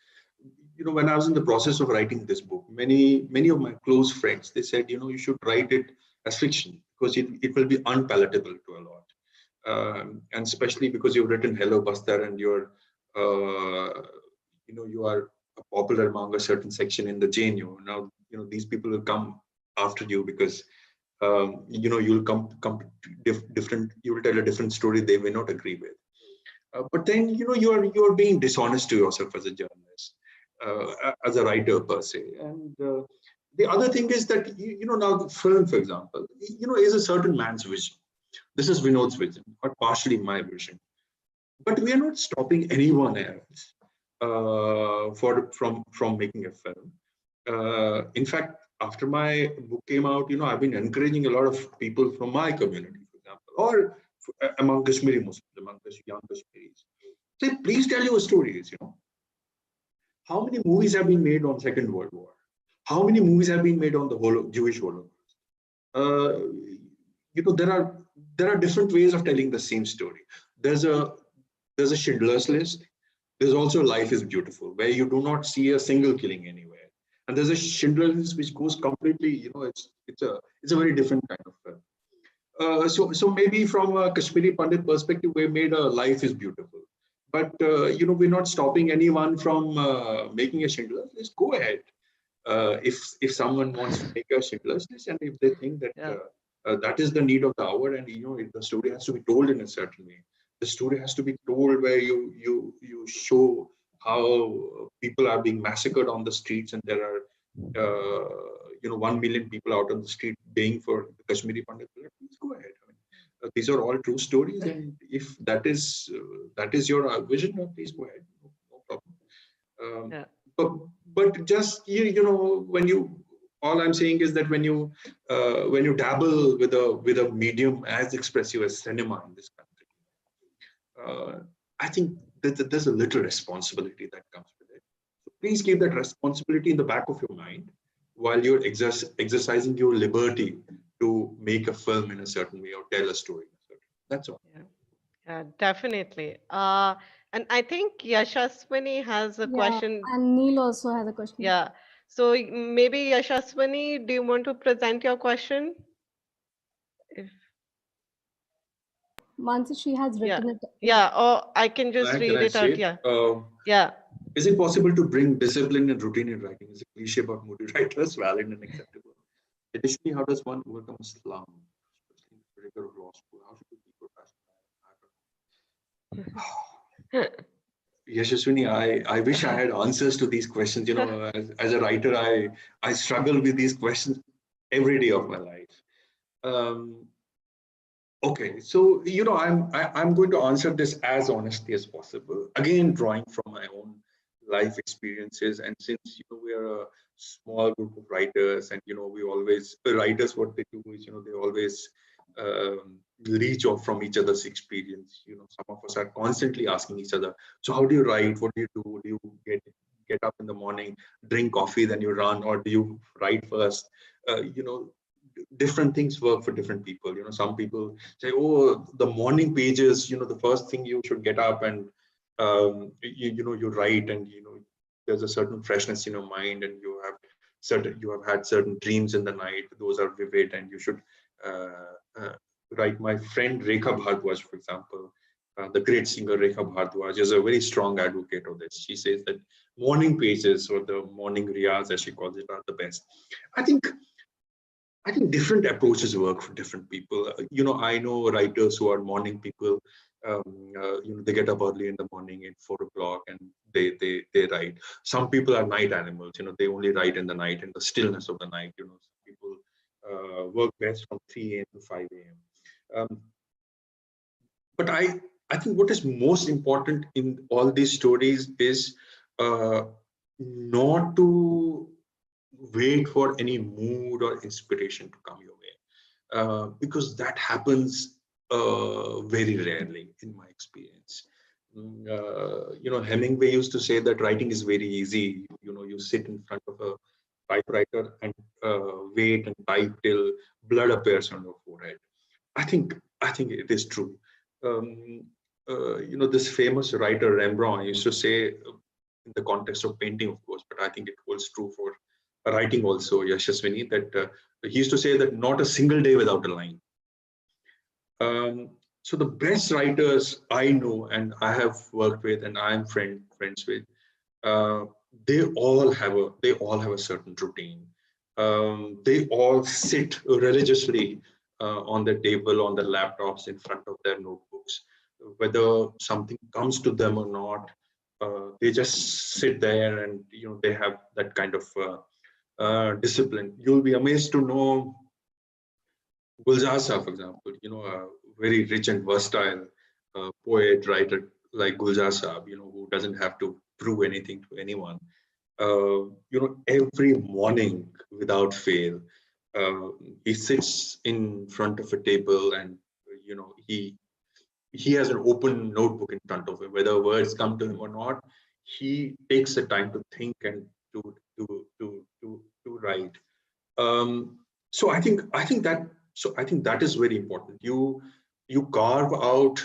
When I was in the process of writing this book, many of my close friends, they said, you should write it as fiction because it will be unpalatable to a lot, and especially because you've written Hello Bastar and you are popular among a certain section in the JNU. Now, these people will come after you because, you'll come different, you will tell a different story they may not agree with. But then, you're being dishonest to yourself as a journalist, as a writer per se. And the other thing is that, now the film, for example, is a certain man's vision. This is Vinod's vision, or partially my vision. But we are not stopping anyone else from making a film. In fact, after my book came out, I've been encouraging a lot of people from my community, for example, or among Kashmiri Muslims, among young Kashmiris. Say, please tell your stories. How many movies have been made on Second World War? How many movies have been made on the Jewish Holocaust? There are different ways of telling the same story. There's a Schindler's List. There's also Life is Beautiful, where you do not see a single killing anywhere. And there's a Schindler's List which goes completely, it's a very different kind of film. So maybe from a Kashmiri Pandit perspective, we made a Life is Beautiful. But we're not stopping anyone from making a Schindler's List. Go ahead. If someone wants to make a Schindler's List, and if they think that that is the need of the hour, and the story has to be told in a certain way. The story has to be told where you show how people are being massacred on the streets, and there are 1 million people out on the street baying for the Kashmiri Pandit. Please go ahead. These are all true stories, and if that is your vision, please go ahead. No problem. But just when you, all I'm saying is that when you dabble with a medium as expressive as cinema in this country, I think that there's a little responsibility that comes with it. So please keep that responsibility in the back of your mind while you're exercising your liberty to make a film in a certain way or tell a story. That's all. Yeah, definitely. And I think Yashaswini has a question. And Neil also has a question. Yeah. So maybe Yashaswini, do you want to present your question? Mansi, she has written it. Yeah, or I can just read it out. Yeah. Is it possible to bring discipline and routine in writing? Is a cliche about movie writers valid and acceptable? Additionally, how does one overcome a slum? Rigor of law school. How should we be professional? Yashaswini, I wish I had answers to these questions. As a writer, I struggle with these questions every day of my life. Okay, so I'm going to answer this as honestly as possible. Again, drawing from my own life experiences, and since we are a small group of writers, and we always, writers, what they do is they always leech off from each other's experience. Some of us are constantly asking each other, so how do you write? What do you do? Do you get up in the morning, drink coffee, then you run, or do you write first? Different things work for different people. Some people say, oh, the morning pages, the first thing you should get up and you write, and there's a certain freshness in your mind, and you have had certain dreams in the night. Those are vivid, and you should write. My friend Rekha Bhardwaj, for example, the great singer Rekha Bhardwaj, is a very strong advocate of this. She says that morning pages, or the morning riyas, as she calls it, are the best. I think different approaches work for different people. I know writers who are morning people. They get up early in the morning at 4 o'clock and they write. Some people are night animals. They only write in the night, in the stillness of the night. Some people work best from 3 a.m. to 5 a.m. But I think what is most important in all these stories is not to wait for any mood or inspiration to come your way, because that happens very rarely in my experience. Hemingway used to say that writing is very easy. You sit in front of a typewriter and wait and type till blood appears on your forehead. I think it is true. This famous writer Rembrandt used to say, in the context of painting, of course, but I think it holds true for writing also, Yashaswini, that he used to say that not a single day without a line. So the best writers I know and I have worked with and I am friends with, they all have a certain routine. They all sit religiously on the table, on their laptops, in front of their notebooks. Whether something comes to them or not, they just sit there, and they have that kind of discipline. You'll be amazed to know Gulzar Saab, for example, a very rich and versatile poet, writer like Gulzar Saab, who doesn't have to prove anything to anyone. Every morning without fail, he sits in front of a table, and he has an open notebook in front of him. Whether words come to him or not, he takes the time to think and to write. So I think that is very important. You carve out.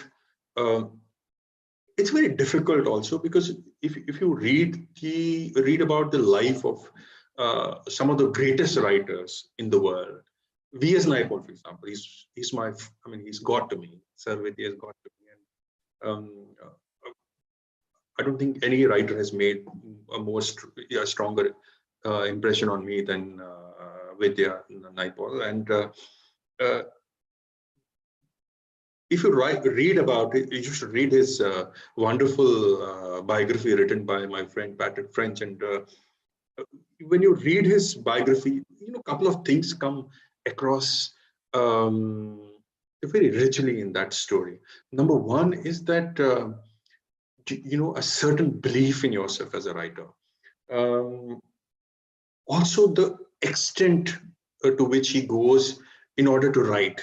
It's very difficult also, because if you read about the life of some of the greatest writers in the world, V.S. Naipaul, for example, he's God to me. Sir Vidya is God to me, and I don't think any writer has made a stronger impression on me than Vidya Naipaul. And if you read about it, you should read his wonderful biography written by my friend Patrick French. And when you read his biography, a couple of things come across very richly in that story. Number one is that a certain belief in yourself as a writer. Also, the extent to which he goes in order to write.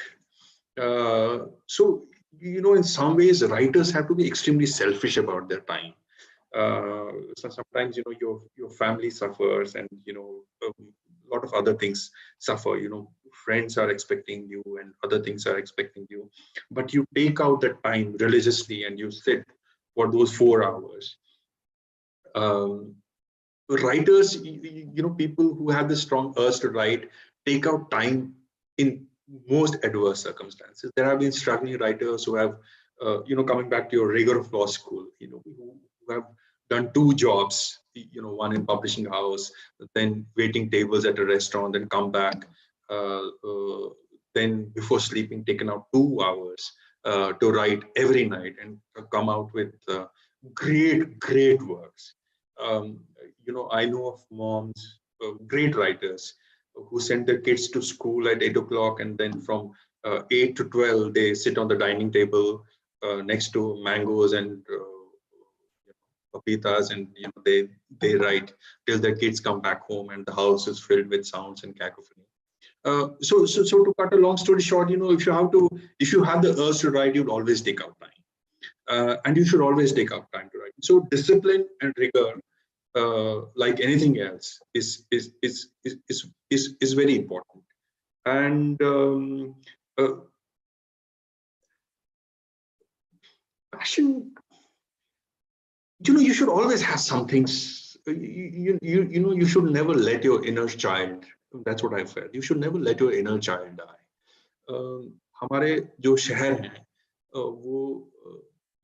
So in some ways, writers have to be extremely selfish about their time. So sometimes your family suffers, and a lot of other things suffer. Friends are expecting you, and other things are expecting you, but you take out that time religiously and you sit for those 4 hours. Writers, people who have the strong urge to write, take out time in most adverse circumstances. There have been struggling writers who have, coming back to your rigor of law school, who have done 2 jobs, one in publishing house, then waiting tables at a restaurant, then come back, then before sleeping, taken out 2 hours to write every night and come out with great works. I know of moms, great writers, who send their kids to school at 8 o'clock, and then from 8 to 12, they sit on the dining table next to mangoes and papitas, and they write till their kids come back home and the house is filled with sounds and cacophony. So to cut a long story short, if you have the urge to write, you'd always take out time, and you should always take out time to write. So discipline and rigor, like anything else, is very important. And passion, you should always have some things. You should never let your inner child. That's what I felt. You should never let your inner child die. हमारे जो शहर हैं वो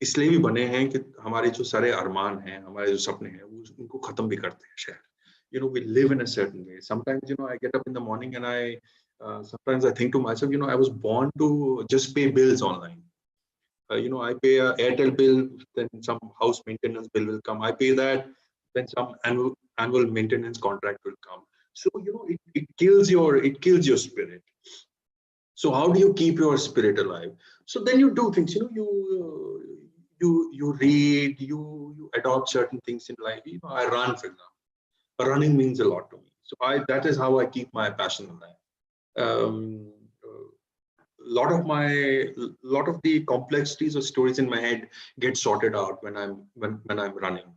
इसलिए भी बने हैं कि हमारे जो सारे अरमान हैं, हमारे जो सपने हैं, वो उनको खत्म भी करते हैं शहर. We live in a certain way. Sometimes I get up in the morning and sometimes I think to myself, I was born to just pay bills online. I pay a Airtel bill, then some house maintenance bill will come. I pay that, then some annual maintenance contract will come. So it kills your spirit. So how do you keep your spirit alive? So then you do things. You read, you adopt certain things in life. I run, for example. Running means a lot to me. So that is how I keep my passion alive. Lot of the complexities of stories in my head get sorted out when I'm running.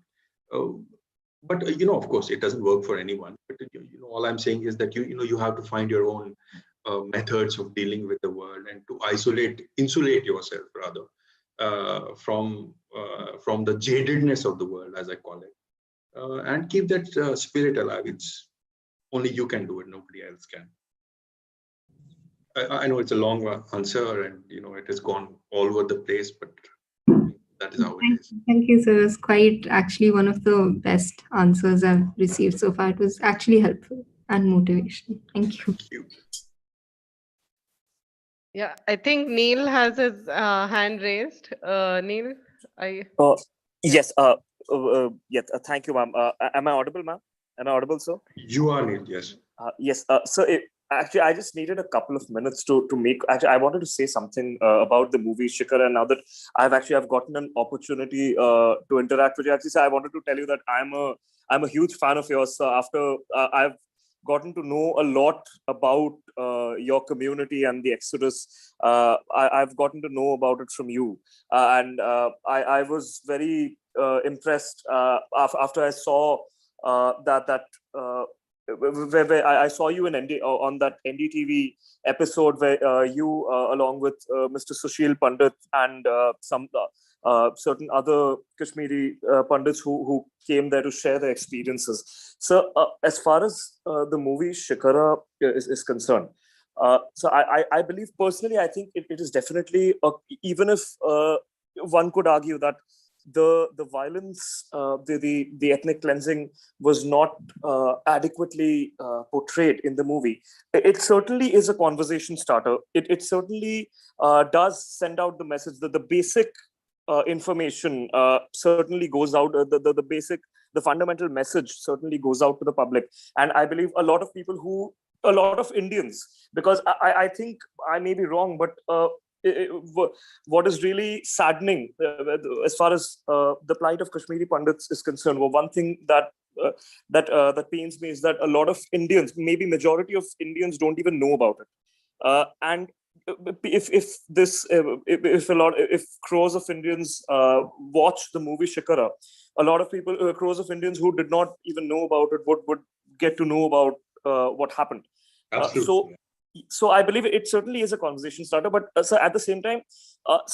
But of course, it doesn't work for anyone. But all I'm saying is that you have to find your own methods of dealing with the world, and to insulate yourself rather from the jadedness of the world, as I call it, and keep that spirit alive. It's only you can do it; nobody else can. I know it's a long answer, and it has gone all over the place, but that is how it is. Thank you, sir. It's quite actually one of the best answers I've received so far. It was actually helpful and motivational. Thank you. Thank you. Yeah, I think Neil has his hand raised. Neil, Yes. Yes. Thank you, ma'am. Am I audible, ma'am? Am I audible, sir? You are, Neil. Yes. Yes. So actually, I just needed a couple of minutes to make. Actually, I wanted to say something about the movie Shikara. Now that I've gotten an opportunity to interact with you, actually, so I wanted to tell you that I'm a huge fan of yours. So after I've gotten to know a lot about your community and the Exodus, I've gotten to know about it from you, and I was very impressed after I saw that. Where I saw you in on that NDTV episode where you, along with Mr. Sushil Pandit and some certain other Kashmiri Pundits who came there to share their experiences. So as far as the movie Shikara is concerned, so I believe personally, I think it is definitely, even if one could argue that the violence, the ethnic cleansing was not adequately portrayed in the movie. It certainly is a conversation starter. It certainly does send out the message that the basic information certainly goes out. The fundamental message certainly goes out to the public. And I believe a lot of Indians, because I think I may be wrong, but what is really saddening as far as the plight of Kashmiri Pundits is concerned, well, one thing that pains me is that a lot of Indians, maybe majority of Indians, don't even know about it. And if crores of Indians watch the movie Shikara, a lot of people, crores of Indians who did not even know about it, would get to know about what happened. So I believe it certainly is a conversation starter, but so at the same time,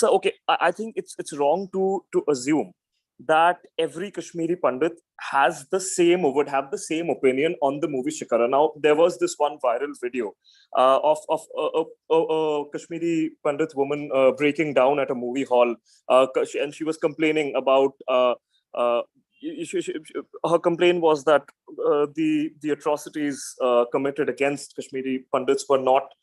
okay, I think it's wrong to assume that every Kashmiri Pandit would have the same opinion on the movie Shikara. Now, there was this one viral video of a Kashmiri Pandit woman breaking down at a movie hall, and she was complaining about her complaint was that the atrocities committed against Kashmiri Pandits were not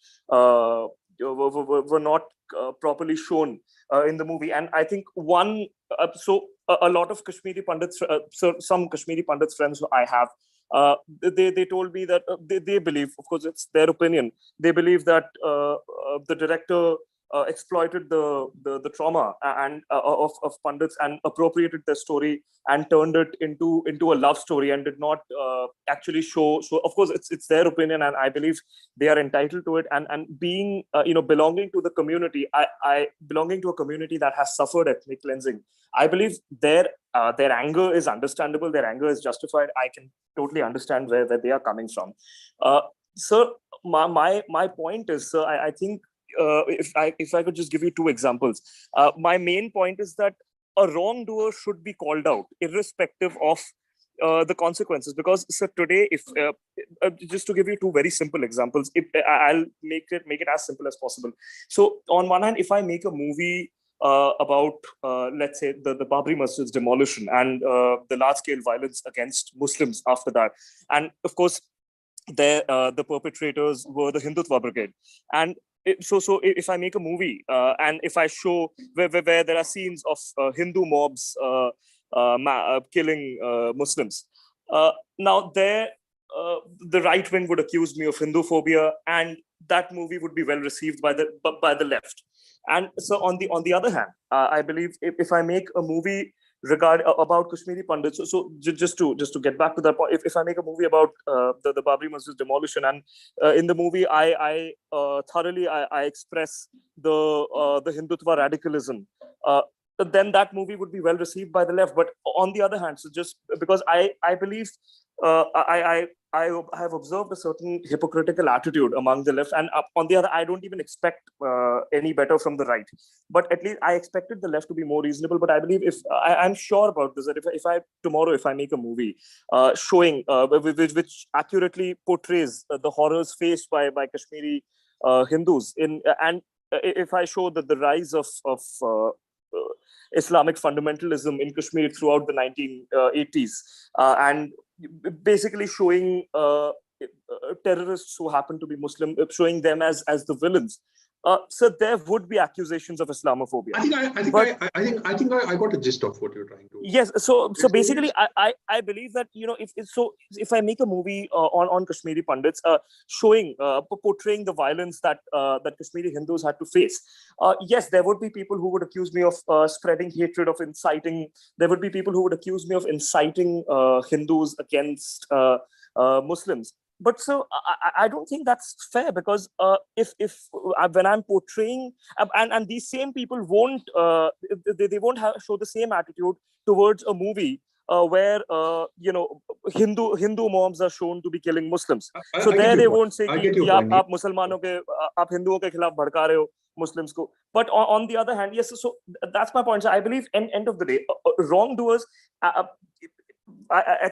properly shown in the movie. And I think a lot of Kashmiri Pandits, some Kashmiri Pandits friends who I have, they told me that they believe, of course it's their opinion, they believe that the director exploited the trauma and of Pandits and appropriated their story and turned it into a love story and did not actually show. So of course it's their opinion, and I believe they are entitled to it. And being belonging to the community, I belonging to a community that has suffered ethnic cleansing, I believe their anger is understandable, their anger is justified. I can totally understand where they are coming from. Sir, my point is, sir, I think if I could just give you two examples. My main point is that a wrongdoer should be called out, irrespective of the consequences. Because, sir, today, if just to give you two very simple examples, I'll make it as simple as possible. So, on one hand, if I make a movie about, let's say, the Babri Masjid's demolition and the large-scale violence against Muslims after that, and of course, the perpetrators were the Hindutva Brigade, and so if I make a movie and if I show where there are scenes of Hindu mobs killing Muslims, now there the right wing would accuse me of Hinduphobia, and that movie would be well received by the left. And so on the other hand, I believe if I make a movie about Kashmiri Pundits, so just to get back to that point, if I make a movie about the Babri Masjid demolition, and in the movie I thoroughly express the Hindutva radicalism, then that movie would be well received by the left. But on the other hand, so just because I believe I have observed a certain hypocritical attitude among the left, and on the other, I don't even expect any better from the right. But at least I expected the left to be more reasonable. But I believe I'm sure about this, that if I make a movie showing which accurately portrays the horrors faced by Kashmiri Hindus and if I show that the rise of Islamic fundamentalism in Kashmir throughout the 1980s, and basically showing terrorists who happen to be Muslim, showing them as the villains. So there would be accusations of Islamophobia. I think I got a gist of what you're trying to. Yes. So basically, I believe that if I make a movie on Kashmiri Pundits, showing portraying the violence that Kashmiri Hindus had to face, yes, there would be people who would accuse me of spreading hatred, of inciting. There would be people who would accuse me of inciting Hindus against Muslims. But so I don't think that's fair, because if when I'm portraying and these same people won't they won't show the same attitude towards a movie where Hindu mobs are shown to be killing Muslims. So there they won't say कि आप मुसलमानों के आप हिंदुओं के खिलाफ भड़का रहे हो Muslims को. But on the other hand, yes, so that's my point. So I believe end of the day, wrongdoers. I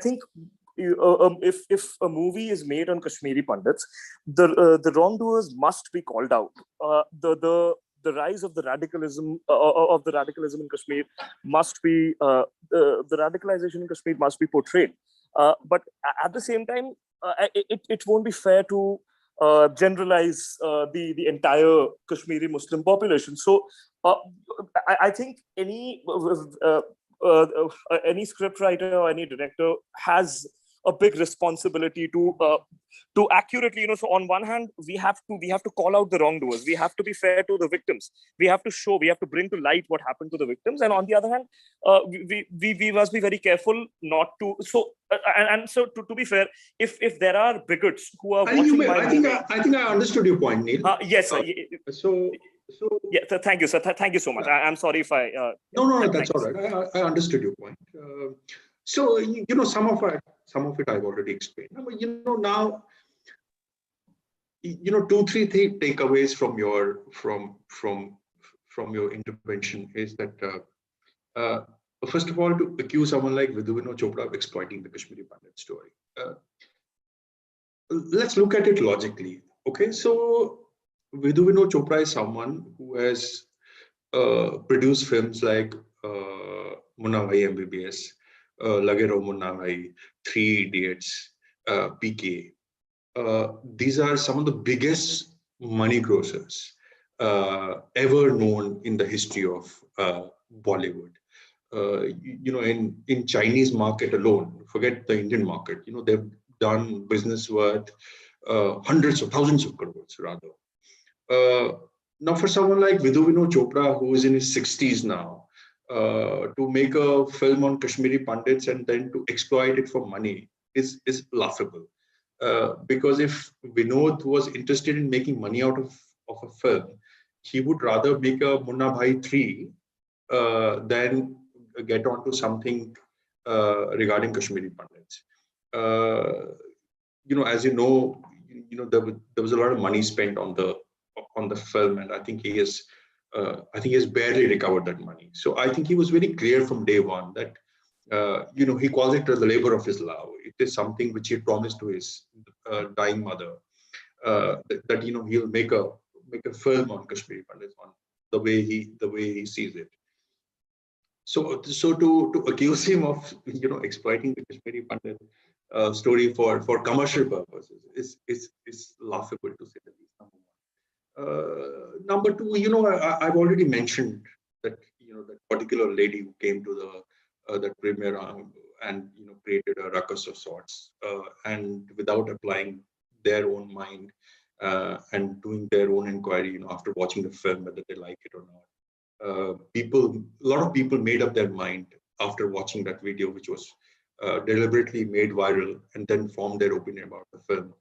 think. If a movie is made on Kashmiri Pundits, the wrongdoers must be called out. The rise of the radicalism in Kashmir must be the radicalization in Kashmir must be portrayed. But at the same time, it won't be fair to generalize the entire Kashmiri Muslim population. So I think any scriptwriter or any director has a big responsibility to accurately, so on one hand, we have to call out the wrongdoers. We have to be fair to the victims. We have to bring to light what happened to the victims. And on the other hand, we must be very careful not to. So so to be fair, if there are bigots who are watching I think I understood your point, Neil. Yes. So yeah, thank you, sir. Thank you so much. I'm sorry if I. No, that's all right. I understood your point. So some of it I've already explained. But now, 2-3 takeaways from your intervention is that first of all, to accuse someone like Vidhu Chopra of exploiting the Kashmiri Pandit story. Let's look at it logically. Okay, so Vidhu Chopra is someone who has produced films like Munna Bhai MBBS, Lage Raho Munna Bhai, 3 Idiots, PK. These are some of the biggest money grossers ever known in the history of Bollywood. In Chinese market alone, forget the Indian market, they've done business worth hundreds of thousands of crores rather. Now, for someone like Vidhu Vinod Chopra, who is in his 60s now, to make a film on Kashmiri Pundits and then to exploit it for money is laughable. Because if Vinod was interested in making money out of a film, he would rather make a Munna Bhai 3 than get onto something regarding Kashmiri Pundits. As you know, there was a lot of money spent on the film, and I think he has barely recovered that money. So I think he was very clear from day one that he calls it the labor of his love. It is something which he promised to his dying mother, that he'll make a film on Kashmiri Pandits, on the way he sees it. So to accuse him of exploiting the Kashmiri Pandit story for commercial purposes is laughable, to say the least. Number two, I've already mentioned that that particular lady who came to that premiere and created a ruckus of sorts, and without applying their own mind and doing their own inquiry, after watching the film, whether they like it or not. A lot of people made up their mind after watching that video, which was deliberately made viral, and then formed their opinion about the film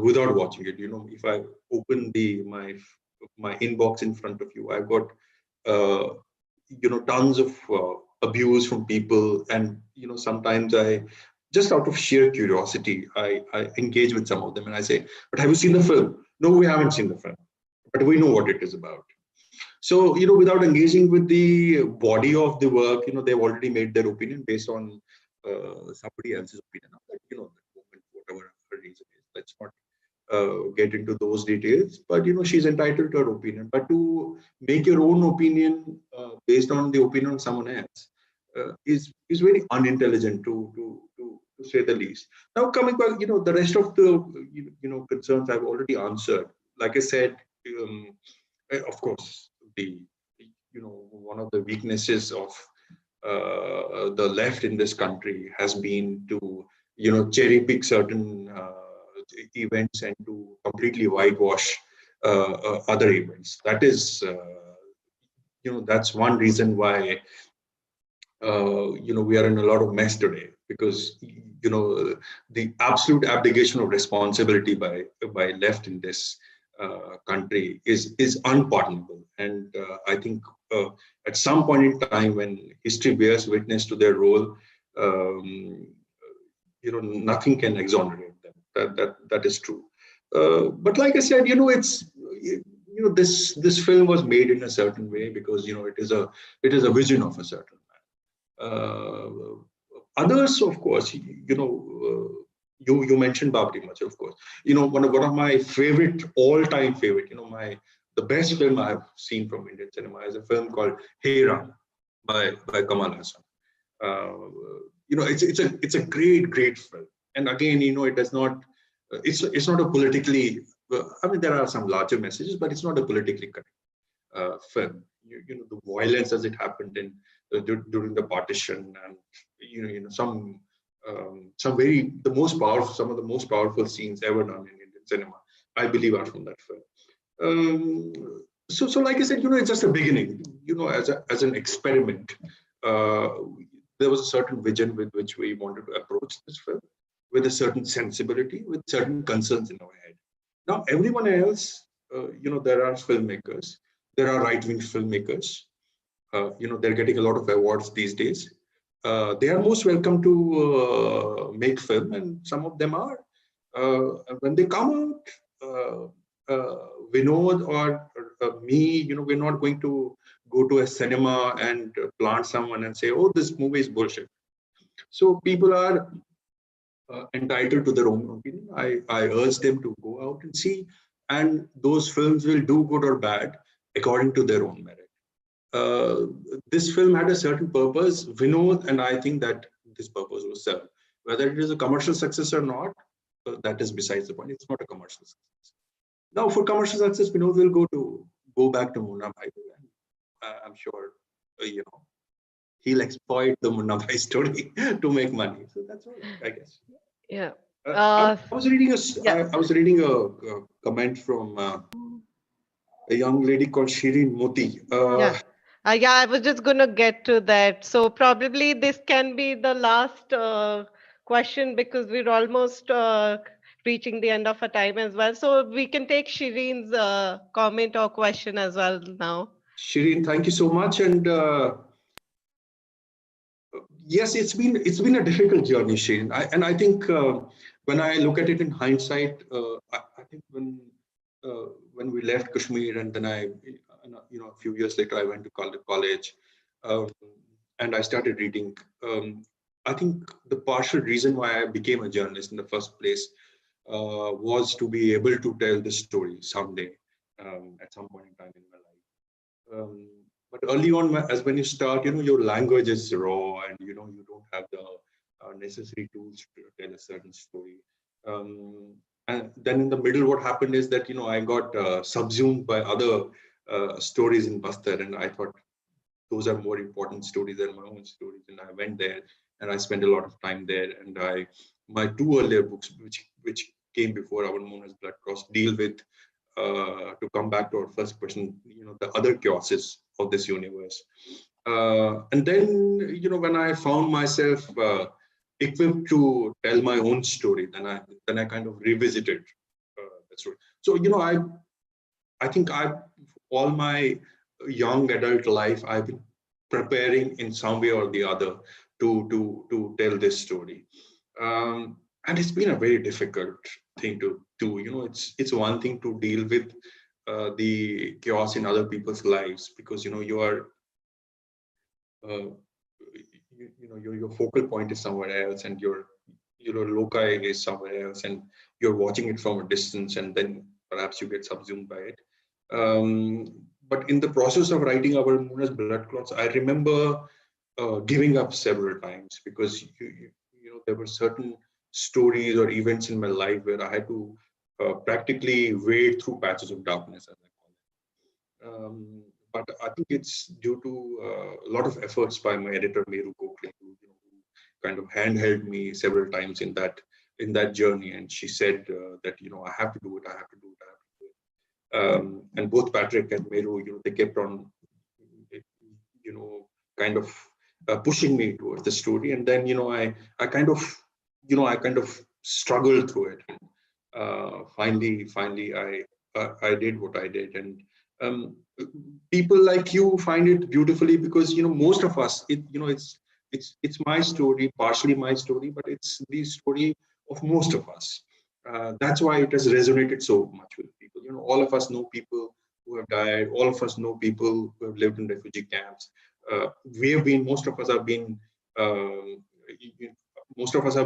without watching it. If I open my inbox in front of you, I've got tons of abuse from people, and sometimes I, just out of sheer curiosity, I engage with some of them and I say, "But have you seen the film?" "No, we haven't seen the film, but we know what it is about." So, without engaging with the body of the work, they've already made their opinion based on somebody else's opinion. Whatever her reason is, let's not get into those details. But she's entitled to her opinion. But to make your own opinion based on the opinion of someone else is very unintelligent, to say the least. Now, coming back, the rest of the concerns I've already answered. Like I said, of course, one of the weaknesses of the left in this country has been to cherry pick certain events and to completely whitewash other events. That is that's one reason why we are in a lot of mess today, because the absolute abdication of responsibility by left in this country is unpardonable. And I think at some point in time, when history bears witness to their role, nothing can exonerate them. That is true. But like I said, it's this film was made in a certain way because it is a vision of a certain man. Others, of course, you mentioned Babri Masjid, of course. One of my all-time favorite, the best film I've seen from Indian cinema is a film called Hey Ram by Kamal Hassan. It's a great film, and again, it does not. It's not a politically. I mean, there are some larger messages, but it's not a politically correct film. The violence as it happened during the partition, and some of the most powerful scenes ever done in Indian cinema, I believe, are from that film. So like I said, it's just a beginning. As an experiment, there was a certain vision with which we wanted to approach this film, with a certain sensibility, with certain concerns in our head. Now, everyone else, there are filmmakers, there are right-wing filmmakers. They're getting a lot of awards these days. They are most welcome to make film, and some of them are. When they come out, Vinod or me, we're not going to go to a cinema and plant someone and say, "Oh, this movie is bullshit." So people are entitled to their own opinion. I urge them to go out and see, and those films will do good or bad according to their own merit. This film had a certain purpose, Vinod, and I think that this purpose was served. Whether it is a commercial success or not, that is besides the point. It's not a commercial success. Now, for commercial success, Vinod will go back to Munna Bhai, and I'm sure he'll exploit the Munna Bhai story to make money. So that's all, I guess. Yeah. I was reading a comment from a young lady called Shirin Moti. Yeah. Yeah, I was just going to get to that. So probably this can be the last question because we're almost reaching the end of our time as well. So we can take Shireen's comment or question as well now. Shirin, thank you so much. And yes, it's been a difficult journey, Shirin. And I think when I look at it in hindsight, I think when we left Kashmir and then a few years later I went to college, um, and I started reading. I think the partial reason why I became a journalist in the first place was to be able to tell the story someday, at some point in time in my life. But early on, as when you start, your language is raw, and you don't have the necessary tools to tell a certain story. And then in the middle, what happened is that I got subsumed by other stories in Bastar, and I thought those are more important stories than my own stories. And I went there and I spent a lot of time there. And my two earlier books, which came before Our Moon as Blood Cross, deal with, to come back to our first question, the other chaoses of this universe. And then, when I found myself equipped to tell my own story, then I kind of revisited the story. So, I think all my young adult life, I've been preparing in some way or the other to tell this story. And it's been a very difficult thing to do. It's one thing to deal with the chaos in other people's lives, because you are your focal point is somewhere else, and your loci is somewhere else, and you're watching it from a distance, and then perhaps you get subsumed by it. But in the process of writing Our Moon as Blood Clots, I remember giving up several times, because there were certain stories or events in my life where I had to practically wade through patches of darkness, as I call it. But I think it's due to a lot of efforts by my editor Meru Gokhale, who kind of handheld me several times in that journey, and she said that I have to do it, I have to do it, I have to do it. And both Patrick and Meru, they kept on, kind of pushing me towards the story, and then I kind of struggled through it. And finally, I did what I did, and people like you find it beautifully, because most of us, it's my story, partially my story, but it's the story of most of us. That's why it has resonated so much with people. All of us know people who have died. All of us know people who have lived in refugee camps. Most of us have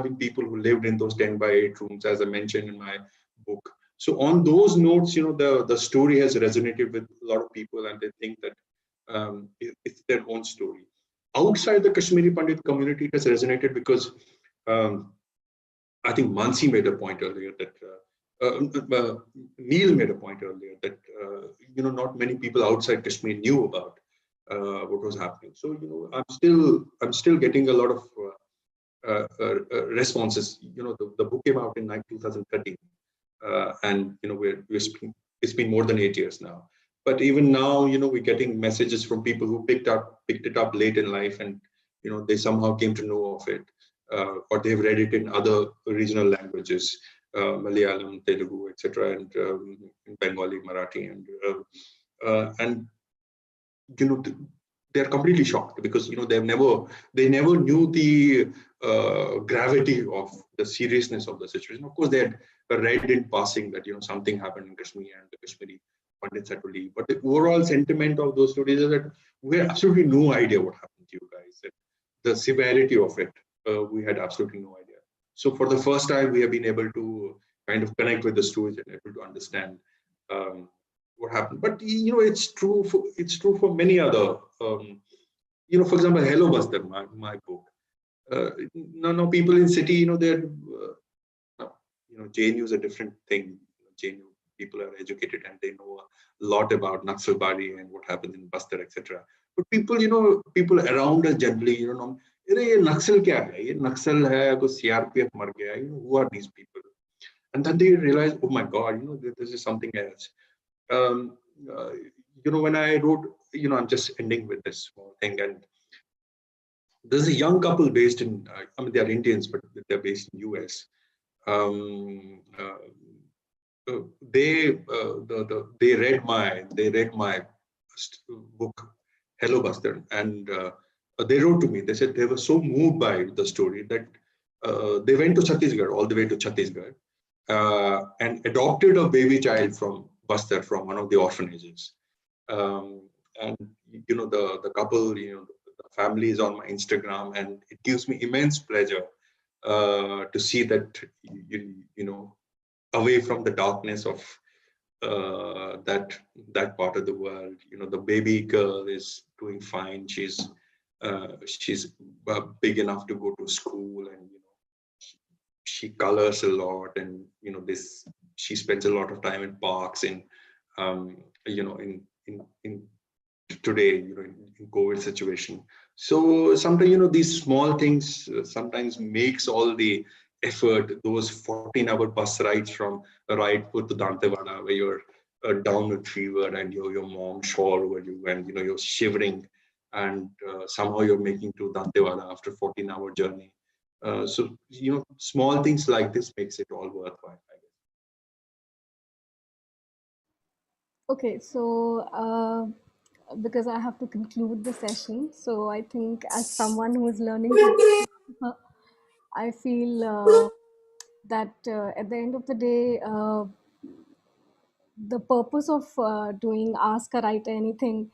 been people who lived in those 10 by 8 rooms, as I mentioned in my book. So on those notes, the story has resonated with a lot of people, and they think that it's their own story. Outside the Kashmiri Pandit community, it has resonated because I think Mansi made a point earlier that Neil made a point earlier that not many people outside Kashmir knew about what was happening. So I'm still getting a lot of responses. The book came out in 2013, and it's been more than 8 years now. But even now, we're getting messages from people who picked it up late in life, and they somehow came to know of it, or they've read it in other regional languages, Malayalam, Telugu, etc., and Bengali, Marathi, and they're completely shocked, because they never knew the gravity of the seriousness of the situation. Of course, they had read in passing that something happened in Kashmir and the Kashmiri Pandits had to leave. But the overall sentiment of those stories is that we had absolutely no idea what happened to you guys. That the severity of it, we had absolutely no idea. So for the first time, we have been able to kind of connect with the stories and able to understand what happened. But it's true for many other. For example, Hello Buster, my book. No, people in city, they're JNU is a different thing. JNU people are educated and they know a lot about Naxalbari and what happens in Bastar, etc. But people around us generally, ये Naxal क्या है? ये Naxal है, कोई CRPF मर गया. Who are these people? And then they realize, oh my God, this is something else. when I wrote, I'm just ending with this small thing, and there's a young couple based in, they're Indians, but they're based in US. They read my book, Hello Buster, and they wrote to me. They said they were so moved by the story that they went to Chhattisgarh, all the way to Chhattisgarh, and adopted a baby child from Buster, from one of the orphanages. And the couple, the family is on my Instagram, and it gives me immense pleasure to see that away from the darkness of that part of the world, the baby girl is doing fine. She's big enough to go to school, and she colors a lot, and she spends a lot of time in parks, in today, in COVID situation. So sometimes, these small things sometimes makes all the effort. Those 14-hour bus rides from Raipur to Dantewada, where you're down with fever, and your mom shawl over you, and you're shivering, and somehow you're making to Dantewada after 14-hour journey. So small things like this makes it all worthwhile, I guess. Okay, so because I have to conclude the session, so I think as someone who is learning to I feel that at the end of the day, the purpose of doing Ask a Writer Anything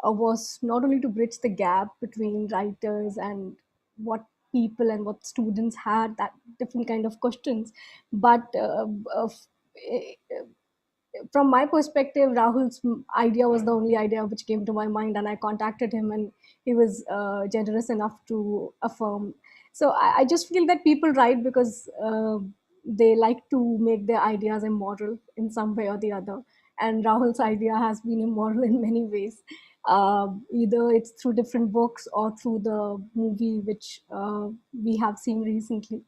was not only to bridge the gap between writers and what people and what students had, that different kind of questions, but from my perspective, Rahul's idea was the only idea which came to my mind, and I contacted him, and he was generous enough to affirm. So I just feel that people write because they like to make their ideas immoral in some way or the other. And Rahul's idea has been immoral in many ways. Either it's through different books or through the movie which we have seen recently.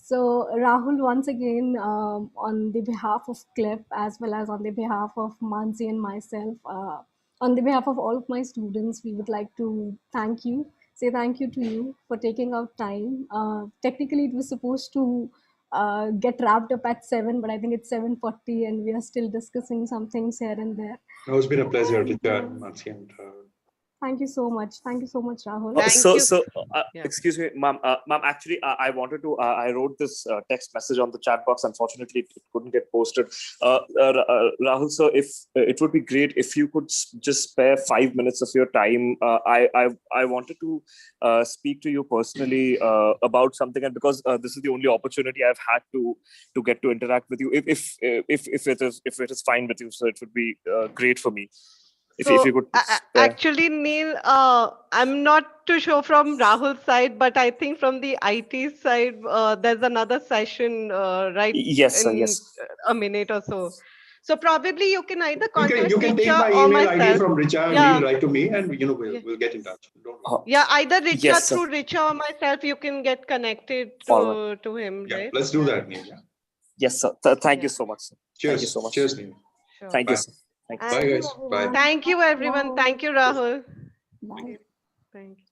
So Rahul, once again, on the behalf of Clip, as well as on the behalf of Mansi and myself, on the behalf of all of my students, we would like to say thank you to you for taking out time. Technically, it was supposed to get wrapped up at 7, but I think it's 7:40, and we are still discussing some things here and there. No, it's been a pleasure, Richard, Mansi, and Thank you so much. Thank you so much, Rahul. Yeah. Excuse me, ma'am. Ma'am, actually, I wanted to. I wrote this text message on the chat box. Unfortunately, it couldn't get posted. Rahul, sir, if it would be great if you could just spare 5 minutes of your time. I wanted to speak to you personally about something, and because this is the only opportunity I've had to get to interact with you. If it is fine with you, so it would be great for me. If you could actually, Neil, I'm not too sure from Rahul's side, but I think from the IT side, there's another session right yes, in yes. a minute or so. So probably you can either contact you can take Richa my or email myself. ID from Richa, Yeah. Neil, write to me, and we'll get in touch. Don't worry. Yeah, either Richa, Yes, through Richa or myself, you can get connected to him. Yeah, right? let's do that, Neil. Yeah. Yes, sir. Thank you so much, sir. Cheers. Thank you so much. Cheers, Neil. Sure. Thank you, sir. Thank you. Bye, guys. Bye. Thank you, everyone. Thank you, Rahul. Bye. Thank you.